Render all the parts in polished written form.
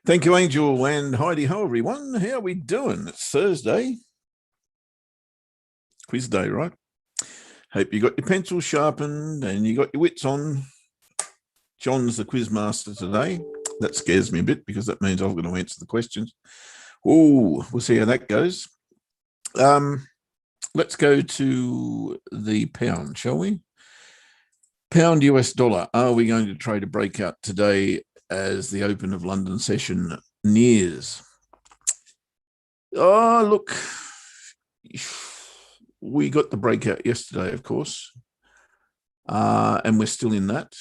Thank you, Angel, and Heidi ho, everyone. How are we doing? It's Thursday. Quiz day, right? Hope you got your pencils sharpened and you got your wits on. John's the quiz master today. That scares me a bit because that means I've got to answer the questions. Oh, we'll see how that goes. Let's go to the pound, shall we? Pound US dollar. Are we going to trade a breakout today as the Open of London session nears? Oh, look, we got the breakout yesterday, of course, and we're still in that.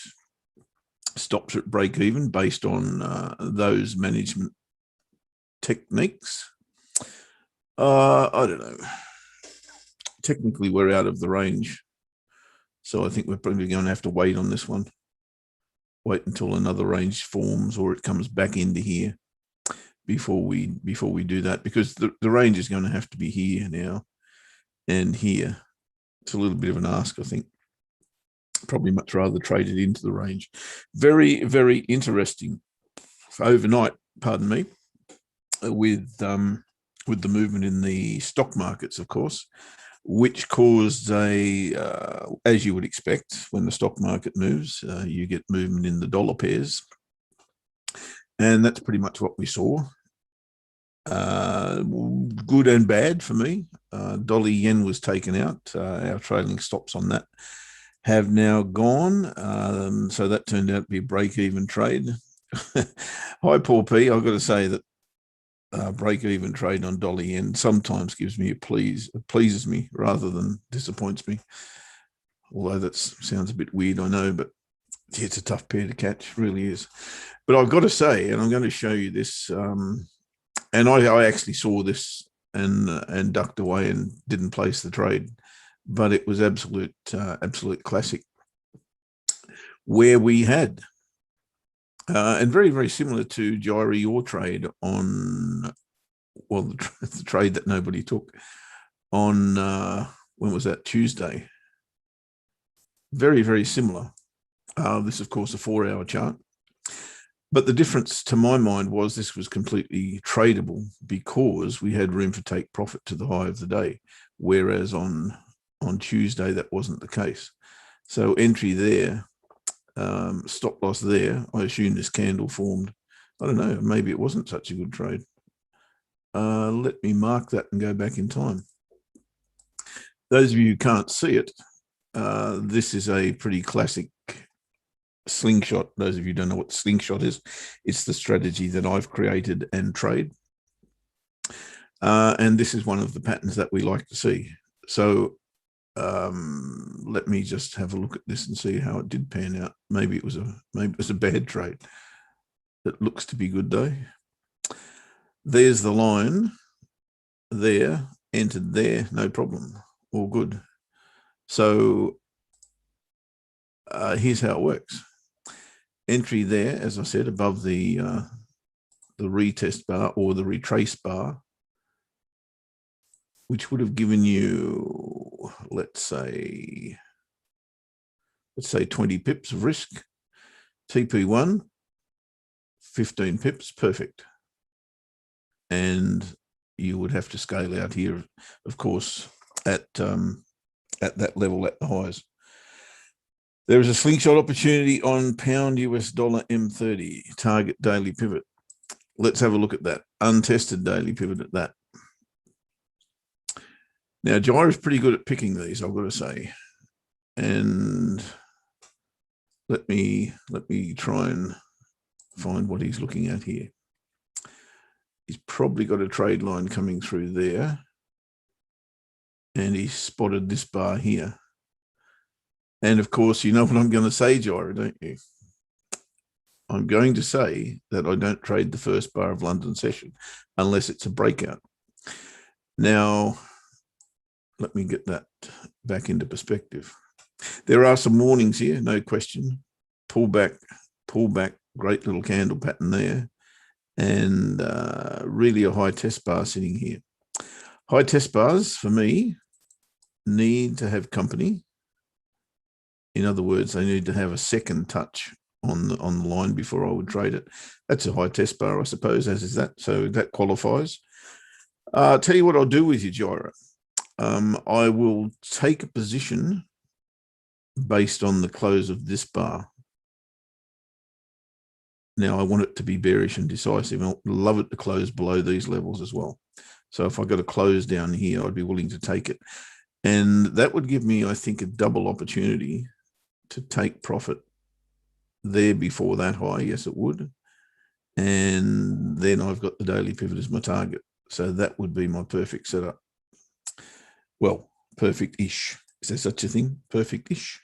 Stops at break even based on those management techniques. I don't know. Technically, we're out of the range, so I think we're probably going to have to wait on this one. Wait until another range forms or it comes back into here before we do that, because the range is going to have to be here now and here. It's a little bit of an ask, I think. Probably much rather trade it into the range. Very, very interesting overnight, pardon me, with the movement in the stock markets, of course, which caused as you would expect, when the stock market moves, you get movement in the dollar pairs. And that's pretty much what we saw. Good and bad for me. Dollar yen was taken out. Our trailing stops on that have now gone. So that turned out to be a break-even trade. Hi, Paul P. I've got to say that break-even trade on dollar yen sometimes gives me pleases me rather than disappoints me. Although that sounds a bit weird, I know, but it's a tough pair to catch, really is. But I've got to say, and I'm going to show you this, and I actually saw this and ducked away and didn't place the trade, but it was absolute classic, where we had, and very, very similar to Gyri, your trade on, well, the trade that nobody took on, when was that, Tuesday? Very, very similar. This, of course, a 4-hour chart. But the difference to my mind was this was completely tradable because we had room for take profit to the high of the day, whereas on Tuesday that wasn't the case. So entry there, stop loss there. I assume this candle formed. I don't know, maybe it wasn't such a good trade. Let me mark that and go back in time. Those of you who can't see it, this is a pretty classic slingshot. Those of you who don't know what slingshot is, it's the strategy that I've created and trade. And this is one of the patterns that we like to see. So let me just have a look at this and see how it did pan out. Maybe it was a bad trade. It looks to be good though. There's the line there, entered there, no problem, all good. So here's how it works. Entry there, as I said, above the retest bar or the retrace bar, which would have given you, let's say 20 pips of risk. TP1, 15 pips, perfect. And you would have to scale out here, of course, at that level at the highs. There is a slingshot opportunity on pound US dollar M30, target daily pivot. Let's have a look at that. Untested daily pivot at that. Now, Gyro is pretty good at picking these, I've got to say. And let me try and find what he's looking at here. He's probably got a trade line coming through there. And he spotted this bar here. And of course, you know what I'm going to say, Gyro, don't you? I'm going to say that I don't trade the first bar of London session unless it's a breakout. Now, let me get that back into perspective. There are some warnings here, no question. Pull back, great little candle pattern there. And really a high test bar sitting here. High test bars, for me, need to have company. In other words, they need to have a second touch on the line before I would trade it. That's a high test bar, I suppose, as is that. So that qualifies. Tell you what I'll do with you, Gyro. I will take a position based on the close of this bar. Now, I want it to be bearish and decisive. I'd love it to close below these levels as well. So if I got a close down here, I'd be willing to take it. And that would give me, I think, a double opportunity to take profit there before that high. Yes, it would. And then I've got the daily pivot as my target. So that would be my perfect setup. Well, perfect-ish. Is there such a thing? Perfect-ish.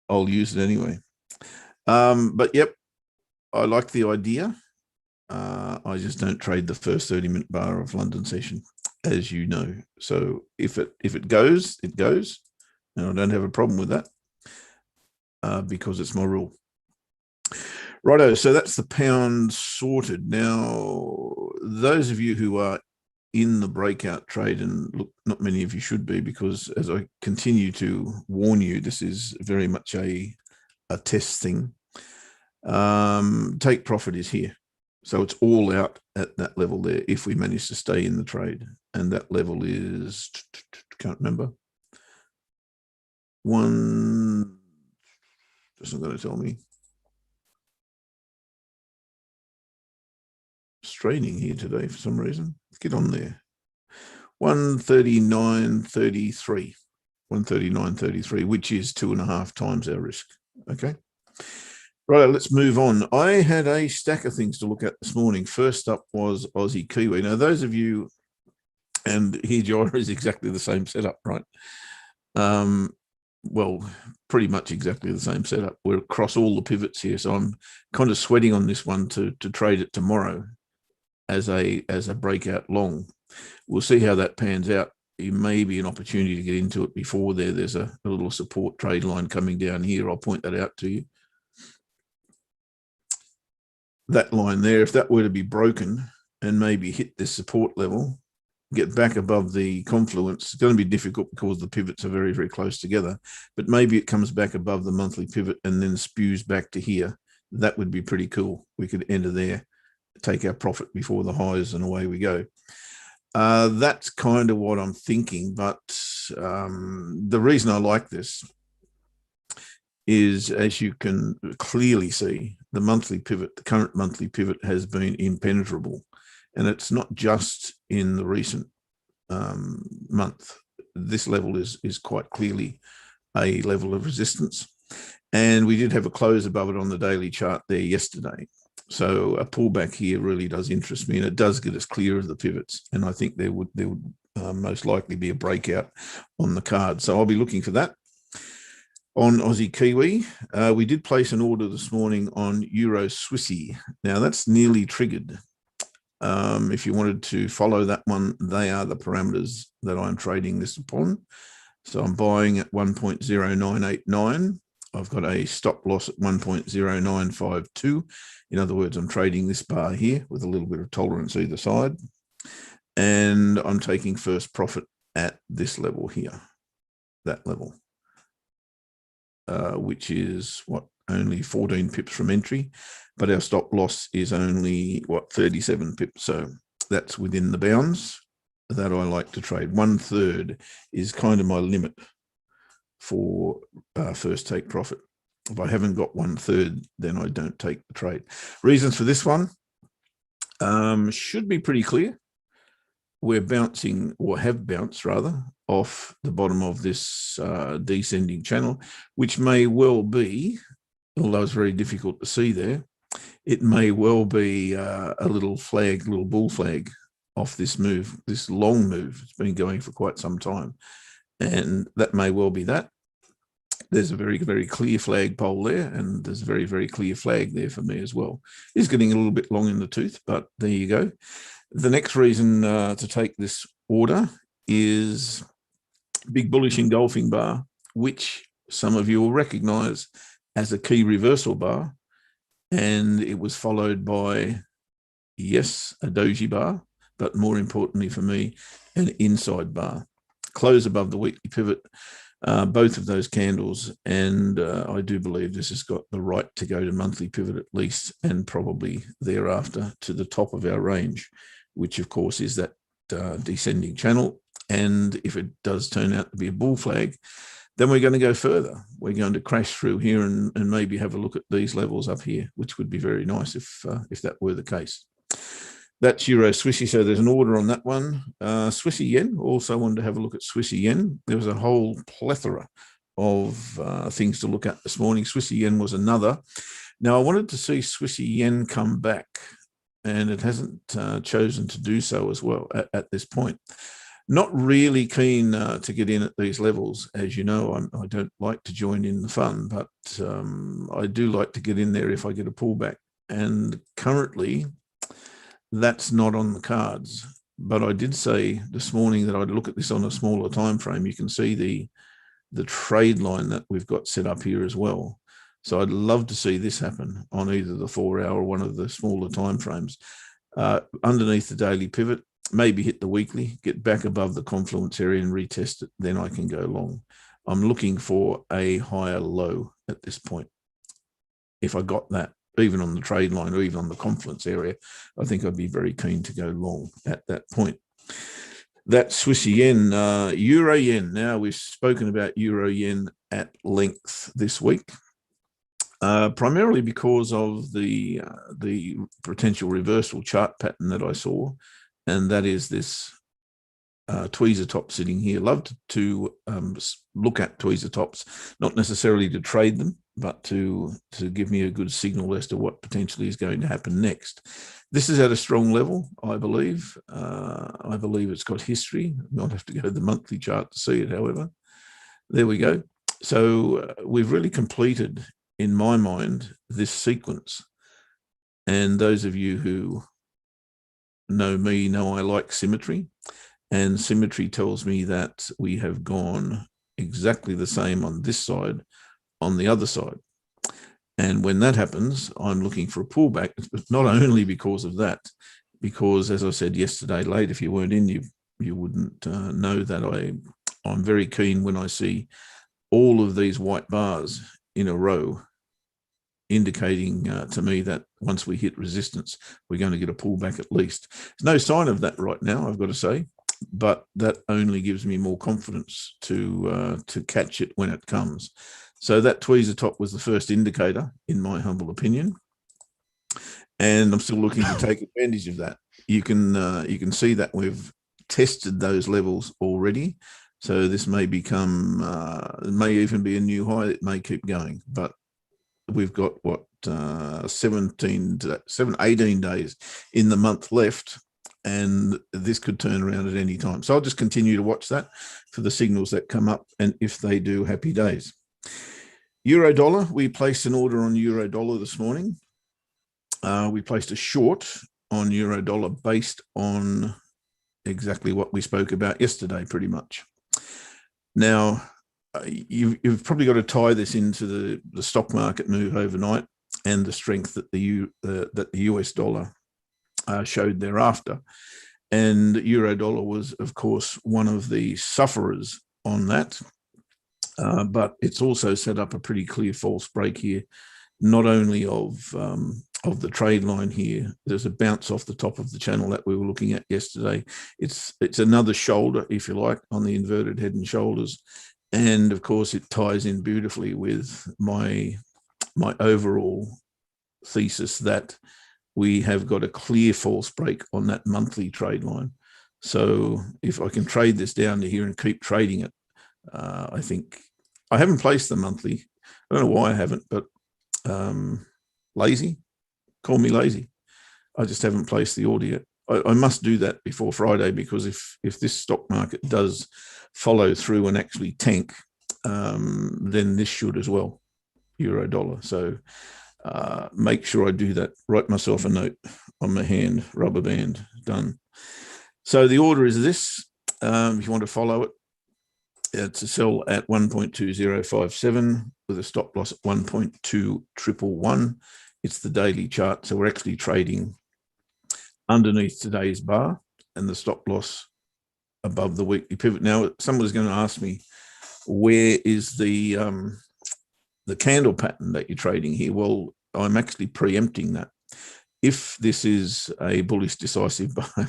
I'll use it anyway. But yep, I like the idea. I just don't trade the first 30-minute bar of London session, as you know. So if it goes, it goes, and I don't have a problem with that because it's my rule. Righto, so that's the pound sorted. Now, those of you who are in the breakout trade, and look, not many of you should be, because as I continue to warn you, this is very much a test thing. Take profit is here. So it's all out at that level there if we manage to stay in the trade. And that level is, can't remember. One, just not going to tell me. Straining here today for some reason. Get on there. 139.33. 139.33, which is 2.5 times our risk. Okay. Right, let's move on. I had a stack of things to look at this morning. First up was Aussie Kiwi. Now, those of you, and here Gyro is exactly the same setup, right? Well, pretty much exactly the same setup. We're across all the pivots here, so I'm kind of sweating on this one to trade it tomorrow as a breakout long. We'll see how that pans out. It may be an opportunity to get into it before there. There's a little support trade line coming down here. I'll point that out to you. That line there, if that were to be broken and maybe hit this support level, get back above the confluence, it's going to be difficult because the pivots are very, very close together, but maybe it comes back above the monthly pivot and then spews back to here. That would be pretty cool. We could enter there, take our profit before the highs, and away we go. That's kind of what I'm thinking, but the reason I like this is, as you can clearly see, the monthly pivot, the current monthly pivot, has been impenetrable. And it's not just in the recent month. This level is quite clearly a level of resistance. And we did have a close above it on the daily chart there yesterday. So a pullback here really does interest me, and it does get us clear of the pivots. And I think there would most likely be a breakout on the card. So I'll be looking for that. On Aussie Kiwi, we did place an order this morning on Euro Swissy. Now that's nearly triggered. If you wanted to follow that one, they are the parameters that I'm trading this upon. So I'm buying at 1.0989. I've got a stop loss at 1.0952. In other words, I'm trading this bar here with a little bit of tolerance either side. And I'm taking first profit at this level here, that level. Which is what, only 14 pips from entry, but our stop loss is only 37 pips. So that's within the bounds that I like to trade. 1/3 is kind of my limit for first take profit. If I haven't got 1/3, then I don't take the trade. Reasons for this one should be pretty clear. We're bouncing, or have bounced rather, off the bottom of this descending channel, which may well be, although it's very difficult to see there, it may well be a little flag, little bull flag off this move, this long move. It's been going for quite some time, and that may well be that. There's a very, very clear flag pole there, and there's a very, very clear flag there for me as well. It's getting a little bit long in the tooth, but there you go. The next reason to take this order is big bullish engulfing bar, which some of you will recognize as a key reversal bar. And it was followed by, yes, a doji bar, but more importantly for me, an inside bar. Close above the weekly pivot, both of those candles, and I do believe this has got the right to go to monthly pivot at least, and probably thereafter to the top of our range, which of course is that descending channel. And if it does turn out to be a bull flag, then we're going to go further. We're going to crash through here and maybe have a look at these levels up here, which would be very nice if that were the case. That's Euro Swissy, so there's an order on that one. Swissy Yen, also wanted to have a look at Swissy Yen. There was a whole plethora of things to look at this morning. Swissy Yen was another. Now, I wanted to see Swissy Yen come back, and it hasn't chosen to do so as well at this point. Not really keen to get in at these levels. As you know, I don't like to join in the fun, but I do like to get in there if I get a pullback. And currently, that's not on the cards. But I did say this morning that I'd look at this on a smaller time frame. You can see the trade line that we've got set up here as well. So I'd love to see this happen on either the 4-hour or one of the smaller time frames. Underneath the daily pivot, maybe hit the weekly, get back above the confluence area and retest it, then I can go long. I'm looking for a higher low at this point. If I got that, even on the trade line or even on the confluence area, I think I'd be very keen to go long at that point. That's Swissy Yen. Euro Yen. Now, we've spoken about Euro Yen at length this week, primarily because of the potential reversal chart pattern that I saw, and that is this tweezer top sitting here. Love to look at tweezer tops, not necessarily to trade them, but to give me a good signal as to what potentially is going to happen next. This is at a strong level, I believe. I believe it's got history. I might have to go to the monthly chart to see it, however. There we go. So we've really completed, in my mind, this sequence. And those of you who know me know I like symmetry. And symmetry tells me that we have gone exactly the same on this side, on the other side. And when that happens, I'm looking for a pullback, but not only because of that, because as I said yesterday late, if you weren't in, you wouldn't know that I'm very keen when I see all of these white bars in a row, indicating to me that once we hit resistance, we're going to get a pullback at least. There's no sign of that right now, I've got to say, but that only gives me more confidence to catch it when it comes. So that tweezer top was the first indicator, in my humble opinion, and I'm still looking to take advantage of that. You can see that we've tested those levels already. So this may become, it may even be a new high. It may keep going, but we've got what 18 days in the month left, and this could turn around at any time. So I'll just continue to watch that for the signals that come up, and if they do, happy days. Euro dollar, we placed an order on euro dollar this morning. We placed a short on euro dollar based on exactly what we spoke about yesterday, pretty much. Now, you've probably got to tie this into the stock market move overnight and the strength that the US dollar showed thereafter. And euro dollar was, of course, one of the sufferers on that. But it's also set up a pretty clear false break here, not only of the trade line here. There's a bounce off the top of the channel that we were looking at yesterday. It's another shoulder, if you like, on the inverted head and shoulders. And of course, it ties in beautifully with my overall thesis that we have got a clear false break on that monthly trade line. So if I can trade this down to here and keep trading it, I think I haven't placed the monthly. I don't know why I haven't, but lazy, call me lazy. I just haven't placed the order yet. I must do that before Friday, because if this stock market does follow through and actually tank, then this should as well, euro dollar. So make sure I do that. Write myself a note on my hand, rubber band, done. So the order is this. If you want to follow it, it's a sell at 1.2057 with a stop loss at 1.2111. It's the daily chart. So we're actually trading underneath today's bar and the stop loss above the weekly pivot. Now, someone's going to ask me, where is the candle pattern that you're trading here? Well, I'm actually preempting that. If this is a bullish decisive buy,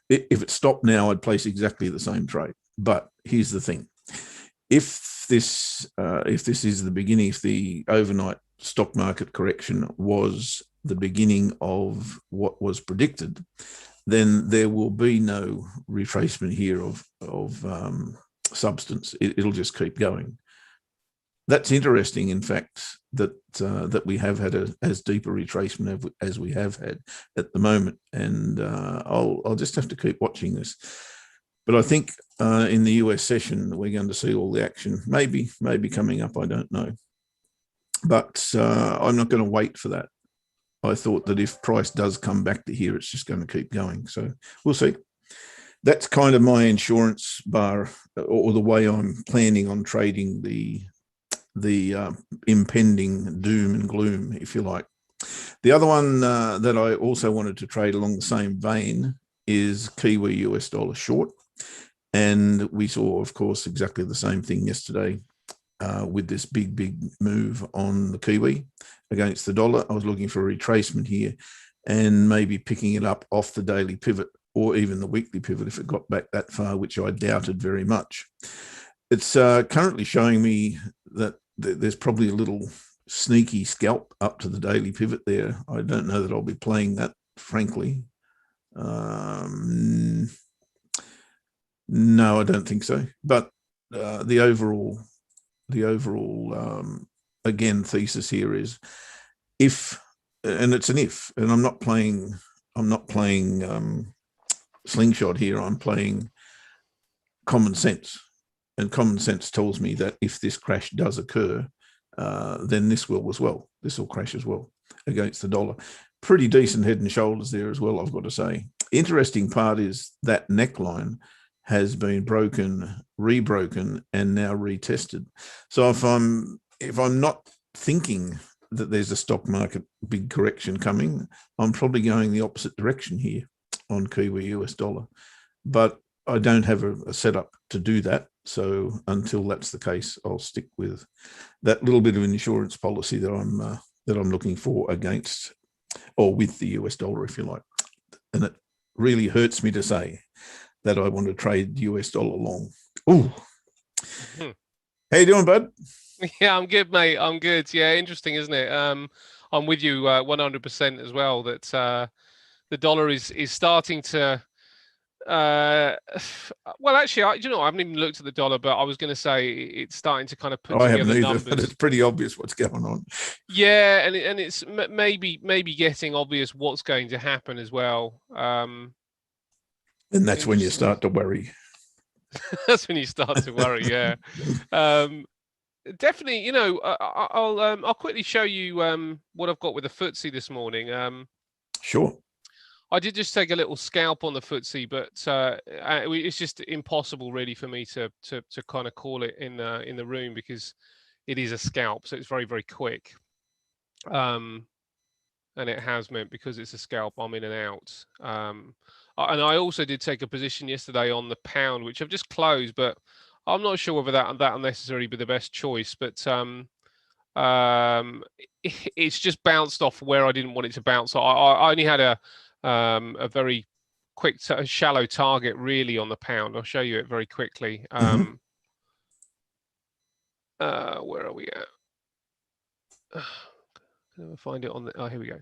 if it stopped now, I'd place exactly the same trade. But here's the thing: if this is the beginning, if the overnight stock market correction was the beginning of what was predicted, then there will be no retracement here of substance. It'll just keep going. That's interesting, in fact, that we have had as deep a retracement as we have had at the moment, and I'll just have to keep watching this. But I think in the US session we're going to see all the action. Maybe coming up, I don't know. But I'm not going to wait for that. I thought that if price does come back to here, it's just going to keep going. So we'll see. That's kind of my insurance bar, or the way I'm planning on trading the impending doom and gloom, if you like. The other one that I also wanted to trade along the same vein is Kiwi US dollar short. And we saw, of course, exactly the same thing yesterday with this big move on the Kiwi against the dollar. I was looking for a retracement here and maybe picking it up off the daily pivot or even the weekly pivot if it got back that far, which I doubted very much. It's currently showing me that there's probably a little sneaky scalp up to the daily pivot there. I don't know that I'll be playing that, frankly. No, I don't think so. But the overall again thesis here is if, and it's an if, and I'm not playing slingshot here. I'm playing common sense. And common sense tells me that if this crash does occur, then this will as well. This will crash as well against the dollar. Pretty decent head and shoulders there as well, I've got to say. Interesting part is that neckline has been broken, rebroken, and now retested. So if I'm not thinking that there's a stock market big correction coming, I'm probably going the opposite direction here on Kiwi US dollar. But I don't have a setup to do that. So until that's the case, I'll stick with that little bit of an insurance policy that I'm looking for against, or with the US dollar, if you like. And it really hurts me to say that I want to trade US dollar long. Ooh. How you doing, bud? Yeah, I'm good, mate. I'm good. Yeah, interesting, isn't it? I'm with you 100% as well. That the dollar is starting to. Well, actually, I haven't even looked at the dollar, but I was going to say it's starting to kind of put I haven't together either, numbers. but it's pretty obvious what's going on. Yeah, and it's maybe getting obvious what's going to happen as well. And that's when you start to worry. That's when you start to worry. Yeah. Definitely, I'll quickly show you what I've got with the FTSE this morning. Sure. I did just take a little scalp on the FTSE, but it's just impossible really for me to kind of call it in the room because it is a scalp, so it's very, very quick. And it has meant because it's a scalp, I'm in and out. And I also did take a position yesterday on the pound, which I've just closed, but I'm not sure whether that will necessarily be the best choice. But it's just bounced off where I didn't want it to bounce. I only had a very quick, shallow target really on the pound. I'll show you it very quickly. Where are we at? Can I find it on the? Oh, here we go.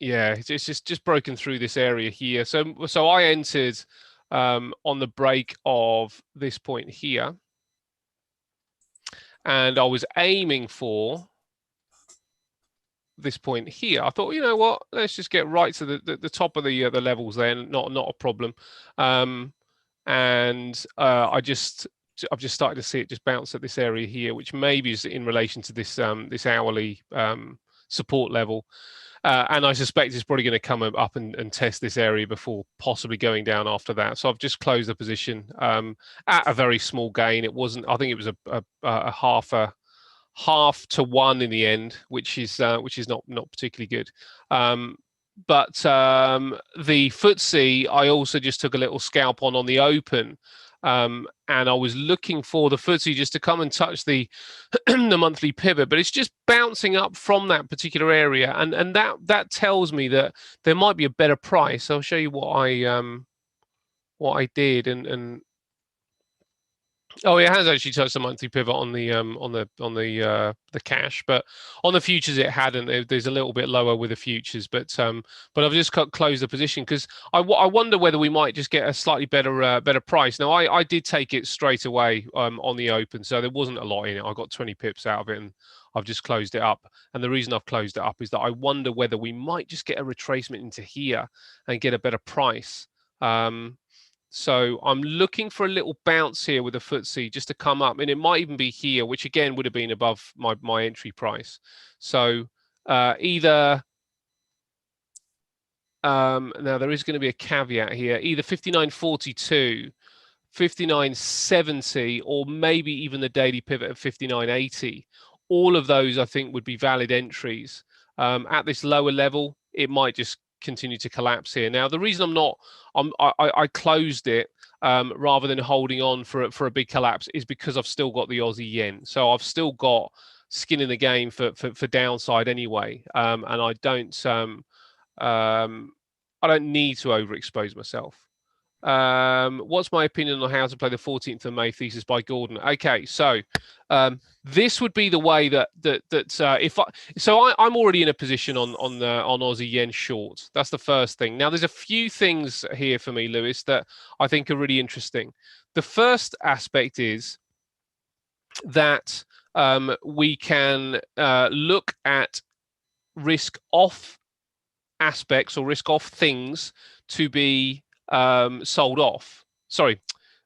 Yeah, it's just broken through this area here. So I entered on the break of this point here, and I was aiming for this point here. I thought, you know what, let's just get right to the top of the levels then, not a problem. And I've just started to see it just bounce at this area here, which maybe is in relation to this this hourly support level. And I suspect it's probably going to come up and test this area before possibly going down after that. So I've just closed the position at a very small gain. It wasn't, I think it was a half to one in the end, which is not particularly good. But the FTSE, I also just took a little scalp on the open. And I was looking for the FTSE just to come and touch the the monthly pivot, but it's just bouncing up from that particular area, and that tells me that there might be a better price. I'll show you what I did, and oh, it has actually touched the monthly pivot on the cash, but on the futures it hadn't. There's a little bit lower with the futures, but I've just closed the position because I wonder whether we might just get a slightly better price. Now I did take it straight away on the open, so there wasn't a lot in it. I got 20 pips out of it, and I've just closed it up. And the reason I've closed it up is that I wonder whether we might just get a retracement into here and get a better price. So I'm looking for a little bounce here with the FTSE just to come up, and it might even be here, which again would have been above my entry price. So either now there is going to be a caveat here, either 59.42, 59.70, or maybe even the daily pivot of 59.80. All of those I think would be valid entries. At this lower level, it might just continue to collapse here. Now, the reason I closed it rather than holding on for a big collapse is because I've still got the Aussie yen. So I've still got skin in the game for downside anyway, and I don't need to overexpose myself. What's my opinion on how to play the 14th of May thesis by Gordon? Okay, so this would be the way that I'm already in a position on Aussie yen short. That's the first thing. Now there's a few things here for me, Lewis, that I think are really interesting. The first aspect is that we can look at risk off aspects or risk off things to be sold off. Sorry,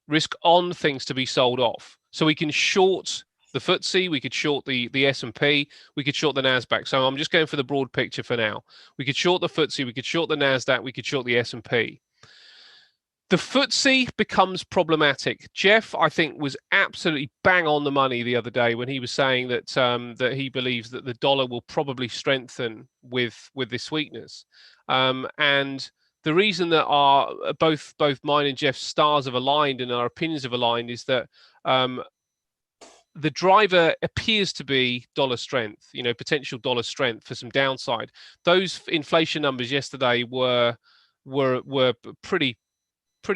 risk on things to be sold off. So we can short the FTSE, we could short the S&P, we could short the Nasdaq. So I'm just going for the broad picture for now. We could short the FTSE, we could short the Nasdaq, we could short the S&P. The FTSE becomes problematic. Jeff, I think, was absolutely bang on the money the other day when he was saying that that he believes that the dollar will probably strengthen with this weakness, and the reason that both mine and Jeff's stars have aligned and our opinions have aligned is that the driver appears to be dollar strength, potential dollar strength for some downside. Those inflation numbers yesterday were pretty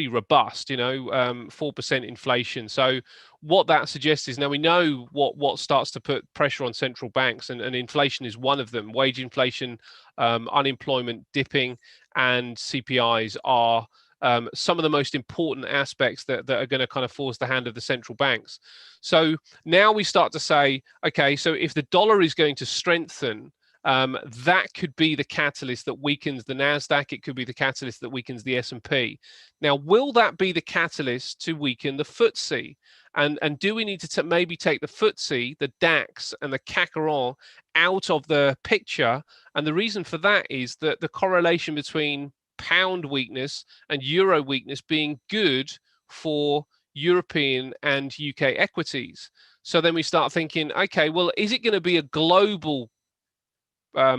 robust, 4% inflation. So what that suggests is now we know what starts to put pressure on central banks, and inflation is one of them. Wage inflation, unemployment dipping, and CPIs are some of the most important aspects that are going to kind of force the hand of the central banks. So now we start to say, okay, so if the dollar is going to strengthen, that could be the catalyst that weakens the Nasdaq. It could be the catalyst that weakens the S&P. Now, will that be the catalyst to weaken the FTSE? And do we need to maybe take the FTSE, the DAX, and the CAC 40 out of the picture? And the reason for that is that the correlation between pound weakness and euro weakness being good for European and UK equities. So then we start thinking, okay, well, is it going to be a global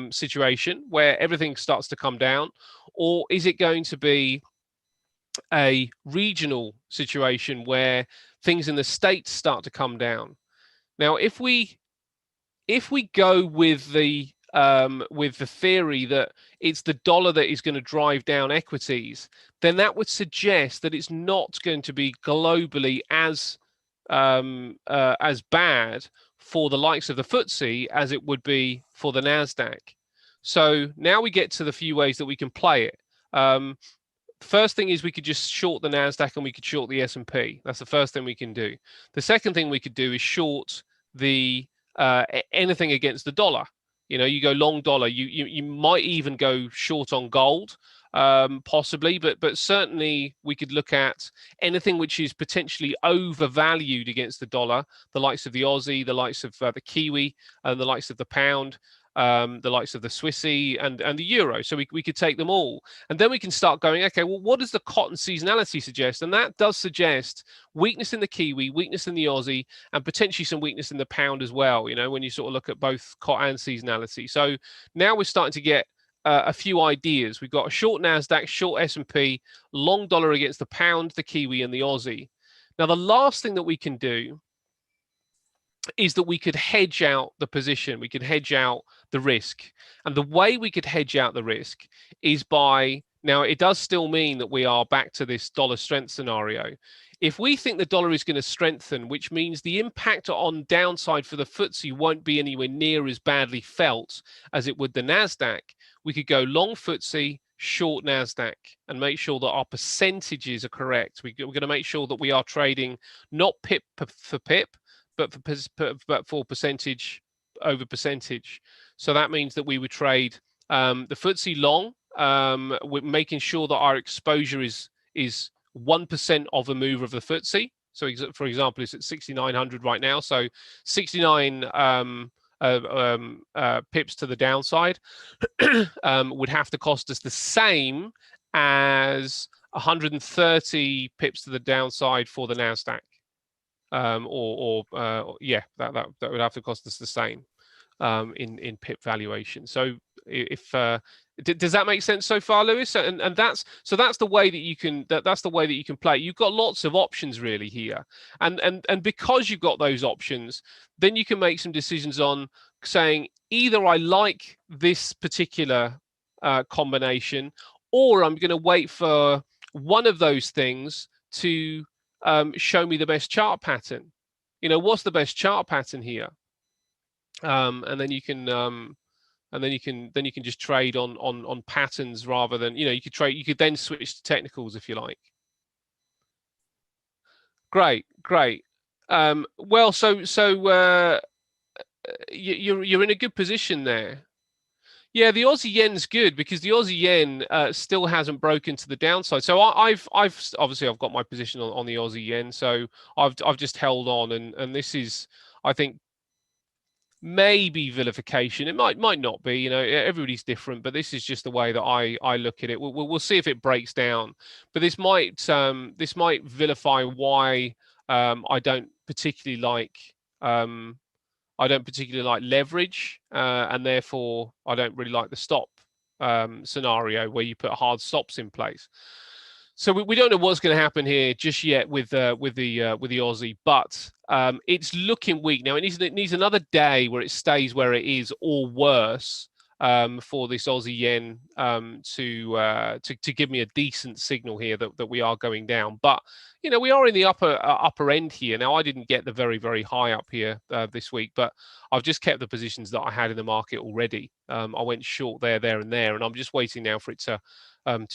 situation where everything starts to come down, or is it going to be a regional situation where things in the States start to come down? Now, if we go with the theory that it's the dollar that is going to drive down equities, then that would suggest that it's not going to be globally as bad for the likes of the FTSE as it would be for the Nasdaq. So now we get to the few ways that we can play it. First thing is we could just short the Nasdaq and we could short the S&P. That's the first thing we can do. The second thing we could do is short the anything against the dollar. You go long dollar. You might even go short on gold, possibly, but certainly we could look at anything which is potentially overvalued against the dollar, the likes of the Aussie, the likes of the Kiwi, and the likes of the pound, the likes of the Swissy and the euro. So we could take them all. And then we can start going, okay, well, what does the cotton seasonality suggest? And that does suggest weakness in the Kiwi, weakness in the Aussie, and potentially some weakness in the pound as well, when you sort of look at both cotton and seasonality. So now we're starting to get a few ideas. We've got a short Nasdaq, short S&P, long dollar against the pound, the Kiwi, and the Aussie. Now, the last thing that we can do is that we could hedge out the position. We could hedge out the risk. And the way we could hedge out the risk is by, now it does still mean that we are back to this dollar strength scenario. If we think the dollar is going to strengthen, which means the impact on downside for the FTSE won't be anywhere near as badly felt as it would the NASDAQ, we could go long FTSE, short NASDAQ, and make sure that our percentages are correct. We're going to make sure that we are trading not pip for pip, but for percentage over percentage. So that means that we would trade the FTSE long, with making sure that our exposure is 1% of a move of the FTSE. So for example, it's at 6,900 right now. So 69 pips to the downside would have to cost us the same as 130 pips to the downside for the NASDAQ. Yeah, that would have to cost us the same in pip valuation. So if does that make sense so far, Lewis? And that's the way that you can that's the way that you can play. You've got lots of options really here, and because you've got those options, then you can make some decisions on saying either I like this particular combination, or I'm going to wait for one of those things to show me the best chart pattern. You know, what's the best chart pattern here? And then you can just trade on patterns rather than, you could then switch to technicals if you like. Great. Well, so you're in a good position there. Yeah, the Aussie yen's good because the Aussie yen still hasn't broken to the downside. So I've obviously got my position on the Aussie yen. So I've just held on, and this is, I think, maybe vilification. It might not be. You know, everybody's different, but this is just the way that I look at it. We'll see if it breaks down, but this might vilify why I don't particularly like. I don't particularly like leverage, and therefore I don't really like the stop scenario where you put hard stops in place. So we don't know what's going to happen here just yet with the Aussie, but it's looking weak now. It needs another day where it stays where it is or worse for this Aussie yen to give me a decent signal here that we are going down. But you know, we are in the upper end here. Now, I didn't get the very, very high up here this week, but I've just kept the positions that I had in the market already. I went short there, and there, and I'm just waiting now for it to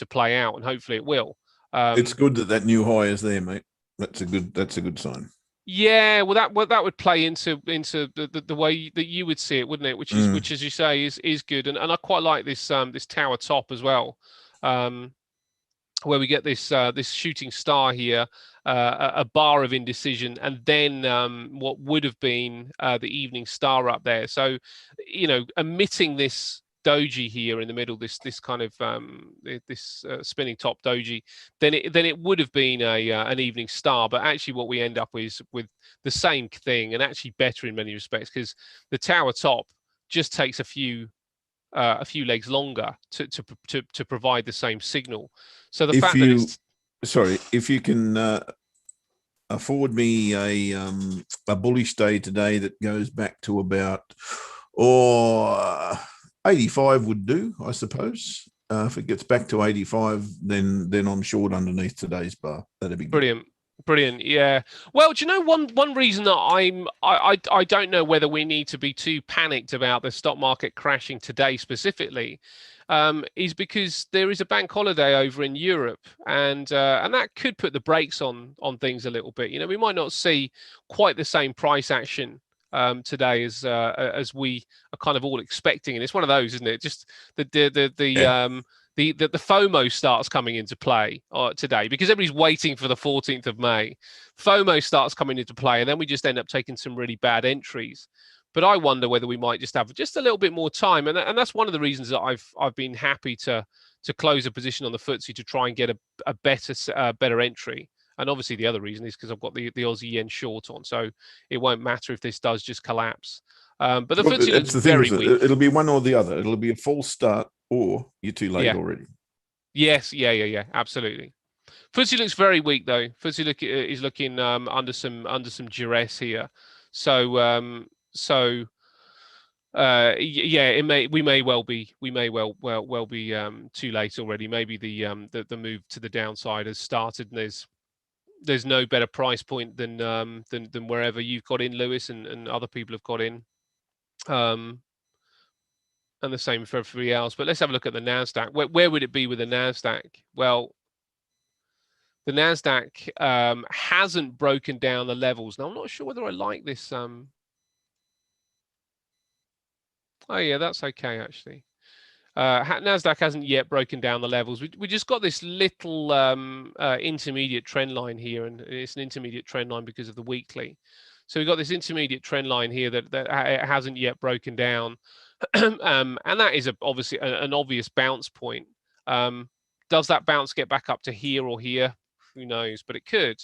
play out, and hopefully it will. It's good that new high is there, mate. That's a good sign. Yeah, well, that would play into the way that you would see it, wouldn't it? Which, as you say, is good, and I quite like this this tower top as well. Where we get this this shooting star here, a bar of indecision, and then what would have been the evening star up there. So, you know, emitting this doji here in the middle, this kind of this spinning top doji, then it would have been an evening star. But actually, what we end up with the same thing, and actually better in many respects, because the tower top just takes a few legs longer to provide the same signal. So the fact that it's if you can afford me a bullish day today that goes back to about 85 would do, I suppose. If it gets back to 85, then I'm short underneath today's bar. That'd be good. Brilliant. Yeah. Well, do you know one reason that I don't know whether we need to be too panicked about the stock market crashing today specifically, is because there is a bank holiday over in Europe, and that could put the brakes on things a little bit. You know, we might not see quite the same price action today as we are kind of all expecting, and it's one of those, isn't it? Just the FOMO starts coming into play today because everybody's waiting for the 14th of May. FOMO starts coming into play, and then we just end up taking some really bad entries. But I wonder whether we might just have just a little bit more time, and that's one of the reasons that I've been happy to close a position on the FTSE to try and get a better entry. And obviously the other reason is because I've got the Aussie yen short on, so it won't matter if this does just collapse. But the FTSE looks very weak. It'll be one or the other. It'll be a false start, or you're too late already. Yes, yeah, absolutely. FTSE looks very weak though. FTSE is looking under some duress here. So yeah, we may well be too late already. Maybe the move to the downside has started, and there's no better price point than wherever you've got in, Lewis, and other people have got in. And the same for everybody else. But let's have a look at the Nasdaq. Where would it be with the Nasdaq? Well, the Nasdaq hasn't broken down the levels. Now I'm not sure whether I like this. Oh yeah, that's okay actually. Nasdaq hasn't yet broken down the levels. We just got this little intermediate trend line here, and it's an intermediate trend line because of the weekly. So we've got this intermediate trend line here that it hasn't yet broken down, and that is obviously an obvious bounce point. Does that bounce get back up to here or here? Who knows? But it could.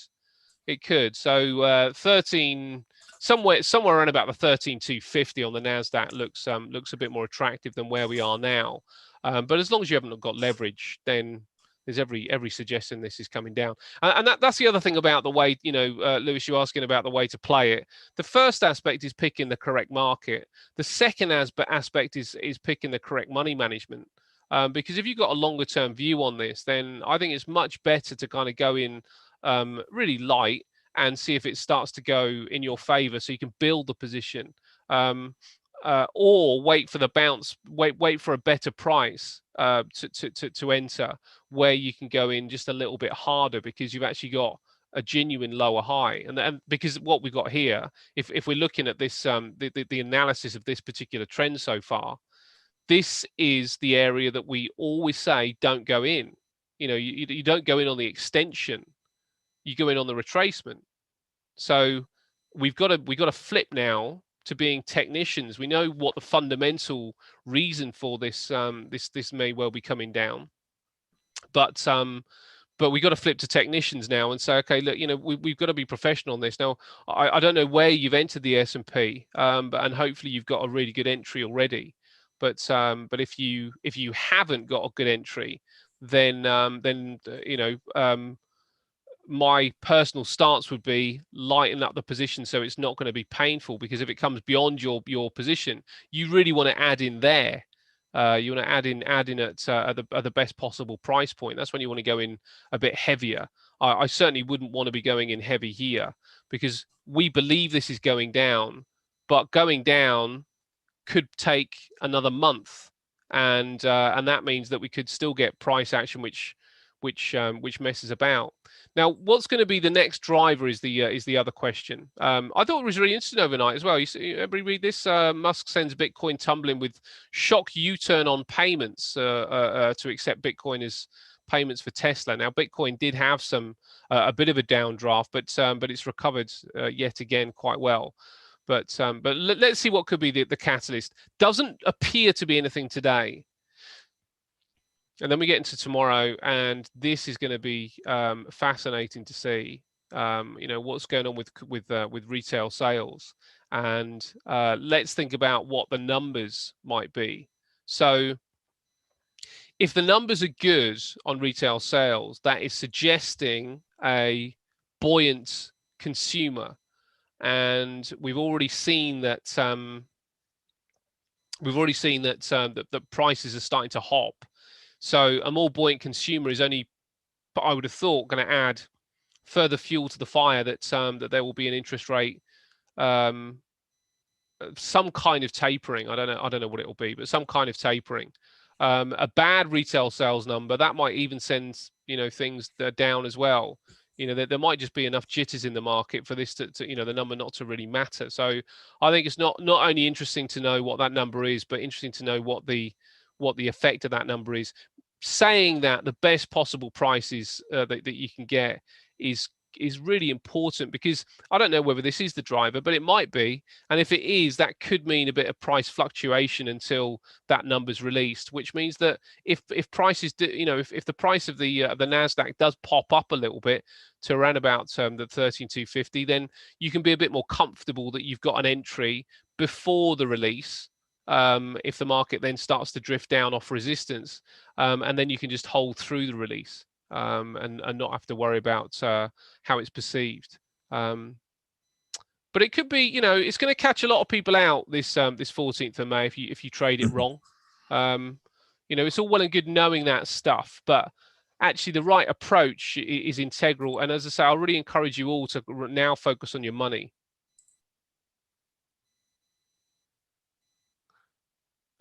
It could. So 13. Somewhere around about the 13,250 on the Nasdaq looks a bit more attractive than where we are now. But as long as you haven't got leverage, then there's every suggestion this is coming down. And that's the other thing about the way, Lewis, you're asking about the way to play it. The first aspect is picking the correct market. The second aspect is picking the correct money management. Because if you've got a longer term view on this, then I think it's much better to kind of go in really light and see if it starts to go in your favor, so you can build the position, or wait for the bounce, wait for a better price to enter, where you can go in just a little bit harder because you've actually got a genuine lower high. And because what we've got here, if we're looking at this, the analysis of this particular trend so far, this is the area that we always say don't go in. You don't go in on the extension. You go in on the retracement. So we've got to flip now to being technicians. We know what the fundamental reason for this this may well be coming down, but we've got to flip to technicians now and say, okay, look, we've got to be professional on this. Now, I don't know where you've entered the S&P, and hopefully you've got a really good entry already. But if you haven't got a good entry, then my personal stance would be lighten up the position so it's not going to be painful, because if it comes beyond your position, you really want to add in there. You want to add in at the best possible price point. That's when you want to go in a bit heavier. I certainly wouldn't want to be going in heavy here, because we believe this is going down, but going down could take another month, and that means that we could still get price action which messes about. Now, what's going to be the next driver is the other question. I thought it was really interesting overnight as well. Everybody read this? Musk sends Bitcoin tumbling with shock U-turn on payments to accept Bitcoin as payments for Tesla. Now, Bitcoin did have a bit of a downdraft, but it's recovered yet again quite well. But let's see what could be the catalyst. Doesn't appear to be anything today. And then we get into tomorrow, and this is going to be fascinating to see. What's going on with retail sales, and let's think about what the numbers might be. So, if the numbers are good on retail sales, that is suggesting a buoyant consumer, and we've already seen that. That prices are starting to hop. So a more buoyant consumer is only, I would have thought, going to add further fuel to the fire that there will be an interest rate, some kind of tapering. I don't know what it will be, but some kind of tapering. A bad retail sales number that might even send things down as well. There might just be enough jitters in the market for this to the number not to really matter. So I think it's not only interesting to know what that number is, but interesting to know what the effect of that number is. Saying that the best possible prices that you can get is really important, because I don't know whether this is the driver, but it might be. And if it is, that could mean a bit of price fluctuation until that number's released, which means that if prices do, if the price of the Nasdaq does pop up a little bit to around about the 13,250, then you can be a bit more comfortable that you've got an entry before the release. If the market then starts to drift down off resistance, and then you can just hold through the release. and not have to worry about how it's perceived. But it could be, it's going to catch a lot of people out this 14th of May if you trade it wrong. It's all well and good knowing that stuff, but actually the right approach is integral. And as I say, I really encourage you all to now focus on your money.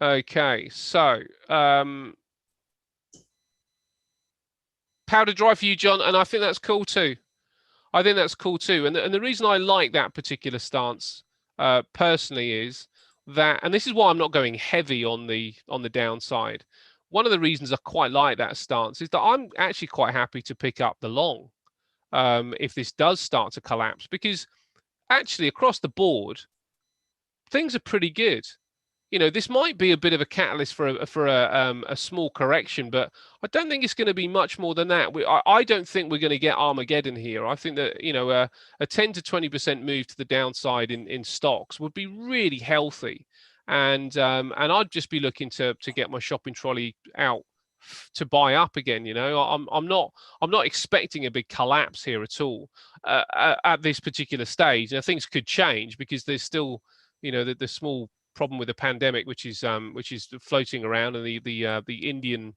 Okay, so powder dry for you, John, and I think that's cool too. I think that's cool too. And the reason I like that particular stance personally is that, and this is why I'm not going heavy on the downside. One of the reasons I quite like that stance is that I'm actually quite happy to pick up the long if this does start to collapse, because actually across the board, things are pretty good. This might be a bit of a catalyst for a small correction, but I don't think it's going to be much more than that. I don't think we're going to get Armageddon here. I think that a 10 to 20% move to the downside in stocks would be really healthy, and I'd just be looking to get my shopping trolley out to buy up again. I'm not expecting a big collapse here at all at this particular stage. Now things could change because there's still the small problem with the pandemic, which is floating around, and the Indian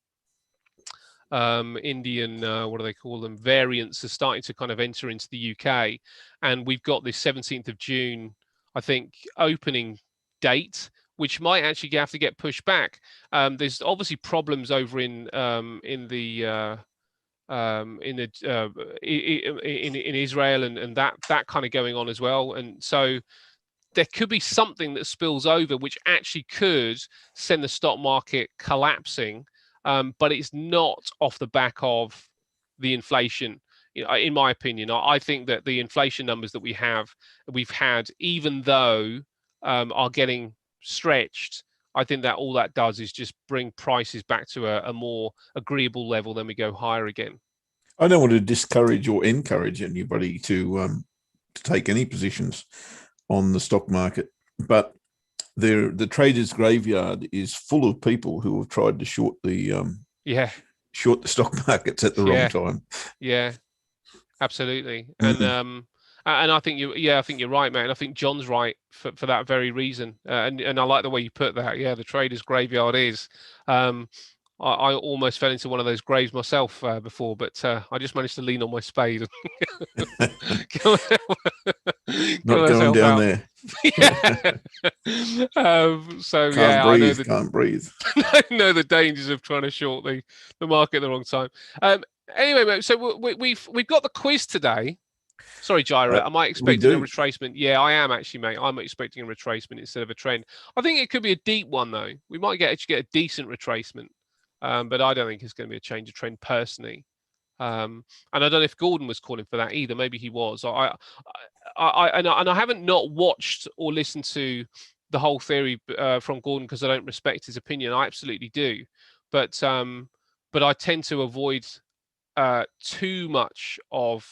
what do they call them, variants are starting to kind of enter into the UK, and we've got this 17th of June, I think, opening date, which might actually have to get pushed back. There's obviously problems over in Israel and that kind of going on as well, and so there could be something that spills over, which actually could send the stock market collapsing, but it's not off the back of the inflation. In my opinion, I think that the inflation numbers that we've had, even though are getting stretched, I think that all that does is just bring prices back to a more agreeable level. Then we go higher again. I don't want to discourage or encourage anybody to take any positions on the stock market, but the traders' graveyard is full of people who have tried to short the stock markets at the wrong time. Yeah, absolutely. And I think you're right, man. I think John's right for that very reason. And I like the way you put that. Yeah, the traders' graveyard is. I almost fell into one of those graves myself before, but I just managed to lean on my spade. Not going down there. So can't breathe. I know the dangers of trying to short the market at the wrong time. Anyway, mate, so we've got the quiz today. Sorry, Gyra. Am I expecting a retracement? Yeah, I am actually, mate. I'm expecting a retracement instead of a trend. I think it could be a deep one though. We might actually get a decent retracement. But I don't think it's going to be a change of trend personally. And I don't know if Gordon was calling for that either. Maybe he was. I haven't not watched or listened to the whole theory from Gordon because I don't respect his opinion. I absolutely do. But I tend to avoid too much of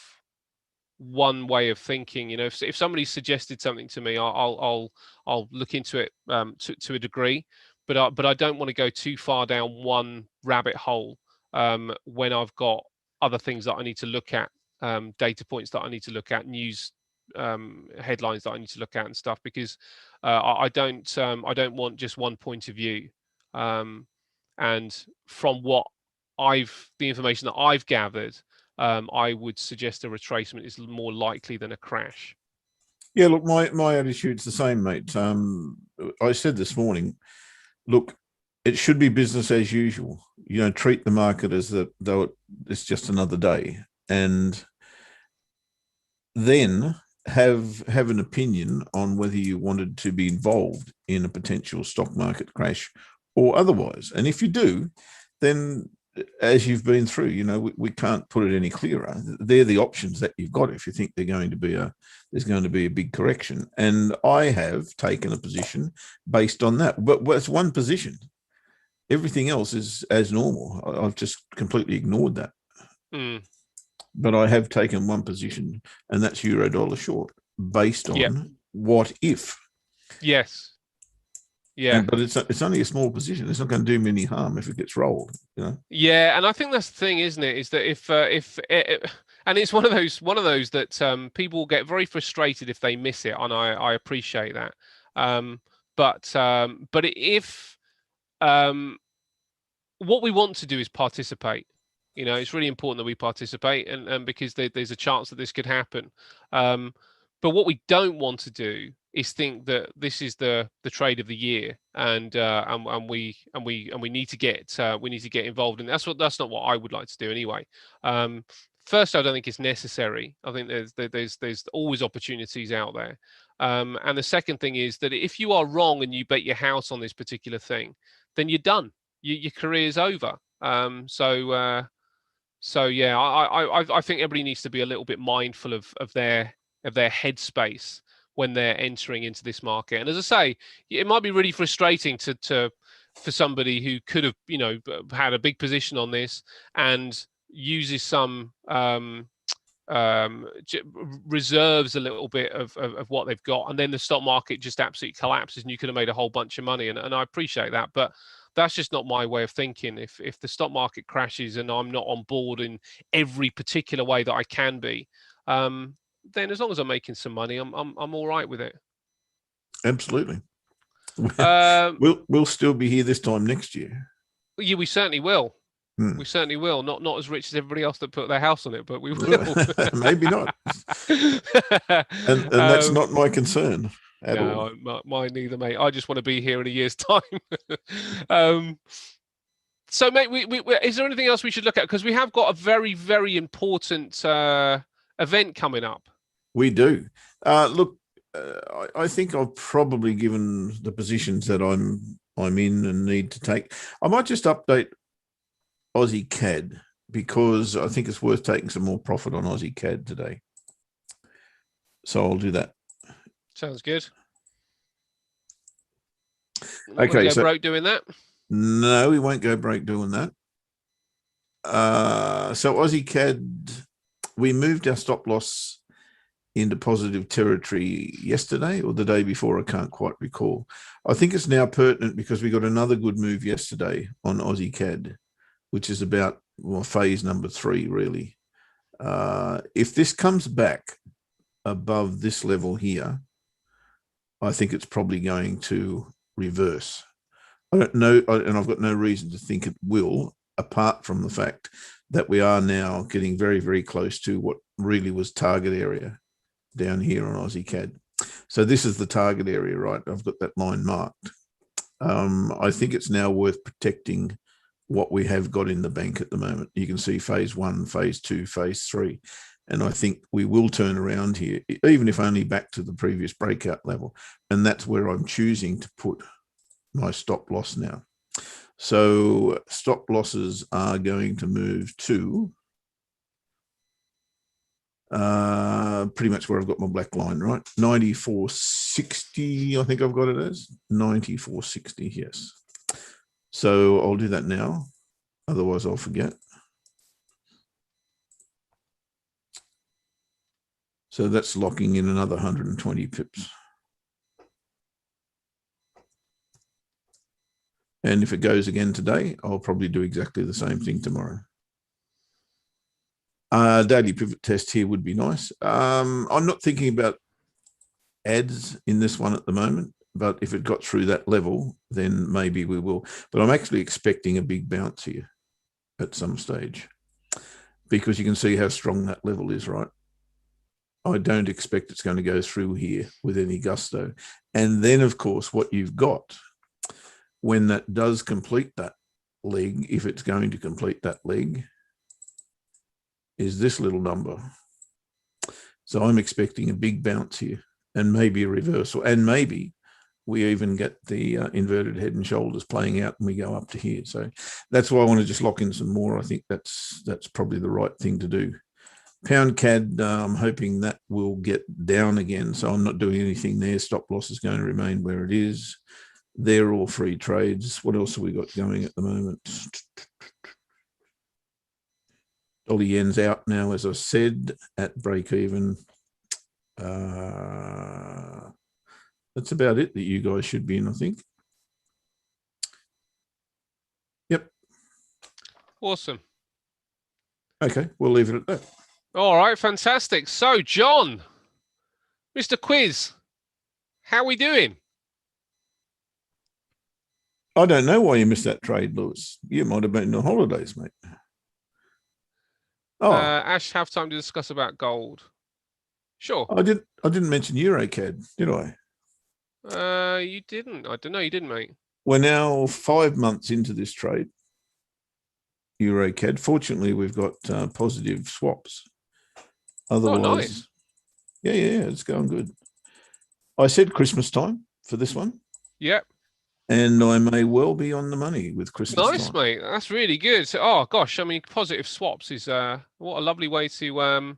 one way of thinking. If somebody suggested something to me, I'll look into it to a degree. But I don't want to go too far down one rabbit hole when I've got other things that I need to look at, data points that I need to look at, news headlines that I need to look at and stuff, because I don't want just one point of view. And from the information that I've gathered, I would suggest a retracement is more likely than a crash. Yeah, look, my attitude's the same, mate. I said this morning, look, it should be business as usual. Treat the market as though it's just another day, and then have an opinion on whether you wanted to be involved in a potential stock market crash or otherwise. And if you do, then as you've been through, we can't put it any clearer. They're the options that you've got if you think there's going to be a big correction. And I have taken a position based on that. But it's one position. Everything else is as normal. I've just completely ignored that. But I have taken one position, and that's euro dollar short, based on what if. Yes. Yeah. But it's only a small position. It's not going to do me any harm if it gets rolled. Yeah, and I think that's the thing, isn't it? Is that and it's one of those that people get very frustrated if they miss it, and I appreciate that. But if what we want to do is participate. It's really important that we participate, and because there's a chance that this could happen. But what we don't want to do is think that this is the trade of the year, and we need to get involved in. That's not what I would like to do anyway. First, I don't think it's necessary. I think there's always opportunities out there. And the second thing is that if you are wrong and you bet your house on this particular thing, then you're done. Your career's over. So yeah, I think everybody needs to be a little bit mindful of their headspace when they're entering into this market. And as I say, it might be really frustrating for somebody who could have had a big position on this and uses some reserves a little bit of what they've got, and then the stock market just absolutely collapses and you could have made a whole bunch of money, and I appreciate that, but that's just not my way of thinking. If the stock market crashes and I'm not on board in every particular way that I can be, then as long as I'm making some money, I'm all right with it. Absolutely. We'll still be here this time next year. Yeah, we certainly will. We certainly will. Not as rich as everybody else that put their house on it, but we will. Maybe not. And that's not my concern at all. Mine neither, mate. I just want to be here in a year's time. So, mate, is there anything else we should look at? Because we have got a very, very important event coming up. We do. Look, I think I've probably given the positions that I'm in and need to take. I might just update Aussie Cad because I think it's worth taking some more profit on Aussie Cad today. So I'll do that. Sounds good. Okay, so broke doing that? No, we won't go broke doing that. So Aussie Cad, we moved our stop loss into positive territory yesterday or the day before. I can't quite recall. I think it's now pertinent because we got another good move yesterday on Aussie Cad, which is about phase number 3, really. If this comes back above this level here, I think it's probably going to reverse. I don't know, and I've got no reason to think it will, apart from the fact that we are now getting very, very close to what really was target area down here on Aussie Cad. So this is the target area, right? I've got that line marked. I think it's now worth protecting what we have got in the bank at the moment. You can see phase 1, phase 2, phase 3. And I think we will turn around here, even if only back to the previous breakout level. And that's where I'm choosing to put my stop loss now. So stop losses are going to move to pretty much where I've got my black line, right? 94.60, I think I've got it as 94.60, yes. So I'll do that now. Otherwise I'll forget. So that's locking in another 120 pips. And if it goes again today, I'll probably do exactly the same thing tomorrow. Daily pivot test here would be nice. I'm not thinking about ads in this one at the moment, but if it got through that level, then maybe we will. But I'm actually expecting a big bounce here at some stage because you can see how strong that level is, right? I don't expect it's going to go through here with any gusto. And then, of course, what you've got when that does complete that leg, if it's going to complete that leg, is this little number. So I'm expecting a big bounce here and maybe a reversal. And maybe we even get the inverted head and shoulders playing out and we go up to here. So that's why I want to just lock in some more. I think that's probably the right thing to do. Pound CAD, I'm hoping that will get down again. So I'm not doing anything there. Stop loss is going to remain where it is. They're all free trades. What else have we got going at the moment? Dollar yen's out now, as I said, at break even. That's about it that you guys should be in, I think. Awesome. Okay, we'll leave it at that. All right, fantastic. So, John, Mr. Quiz, how are we doing? I don't know why you missed that trade, Lewis. You might have been on holidays, mate. Oh, Ash, have time to discuss about gold. Sure. I didn't mention EuroCAD, did I? You didn't. I don't know. You didn't, mate. We're now 5 months into this trade, EuroCAD. Fortunately, we've got positive swaps. Otherwise, nice. Yeah, it's going good. I said Christmas time for this one. Yep. And I may well be on the money with Christmas time. Nice, mate. That's really good. Oh gosh, I mean, positive swaps is what a lovely way to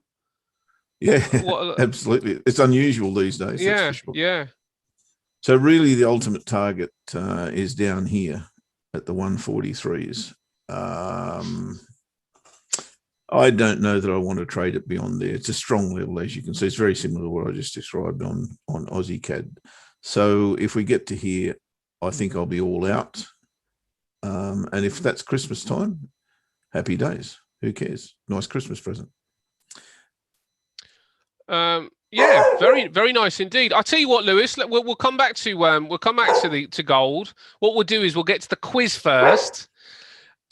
Yeah, absolutely. It's unusual these days. Yeah, that's for sure. yeah. So really, the ultimate target is down here at the 143s. I don't know that I want to trade it beyond there. It's a strong level, as you can see. It's very similar to what I just described on Aussie Cad. So if we get to here, I think I'll be all out. And if that's Christmas time, happy days. Who cares? Nice Christmas present. Yeah, very, very nice indeed. I'll tell you what, Lewis. We'll come back to to gold. What we'll do is we'll get to the quiz first.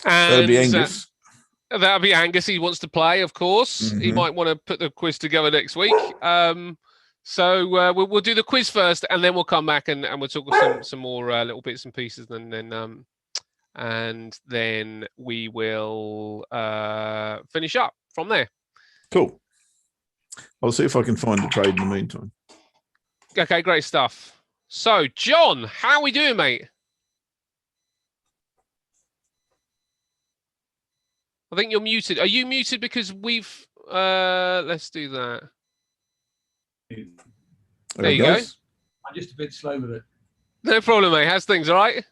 And that'll be Angus. That'll be Angus. He wants to play, of course. He might want to put the quiz together next week. So we'll do the quiz first, and then we'll come back and we'll talk some more little bits and pieces, and then we will finish up from there. Cool. I'll see if I can find a trade in the meantime. Okay, great stuff. So, John, how are we doing, mate? I think you're muted. Are you muted because we've... let's do that. There you go. I'm just a bit slow with it. No problem, mate. How's things, all right?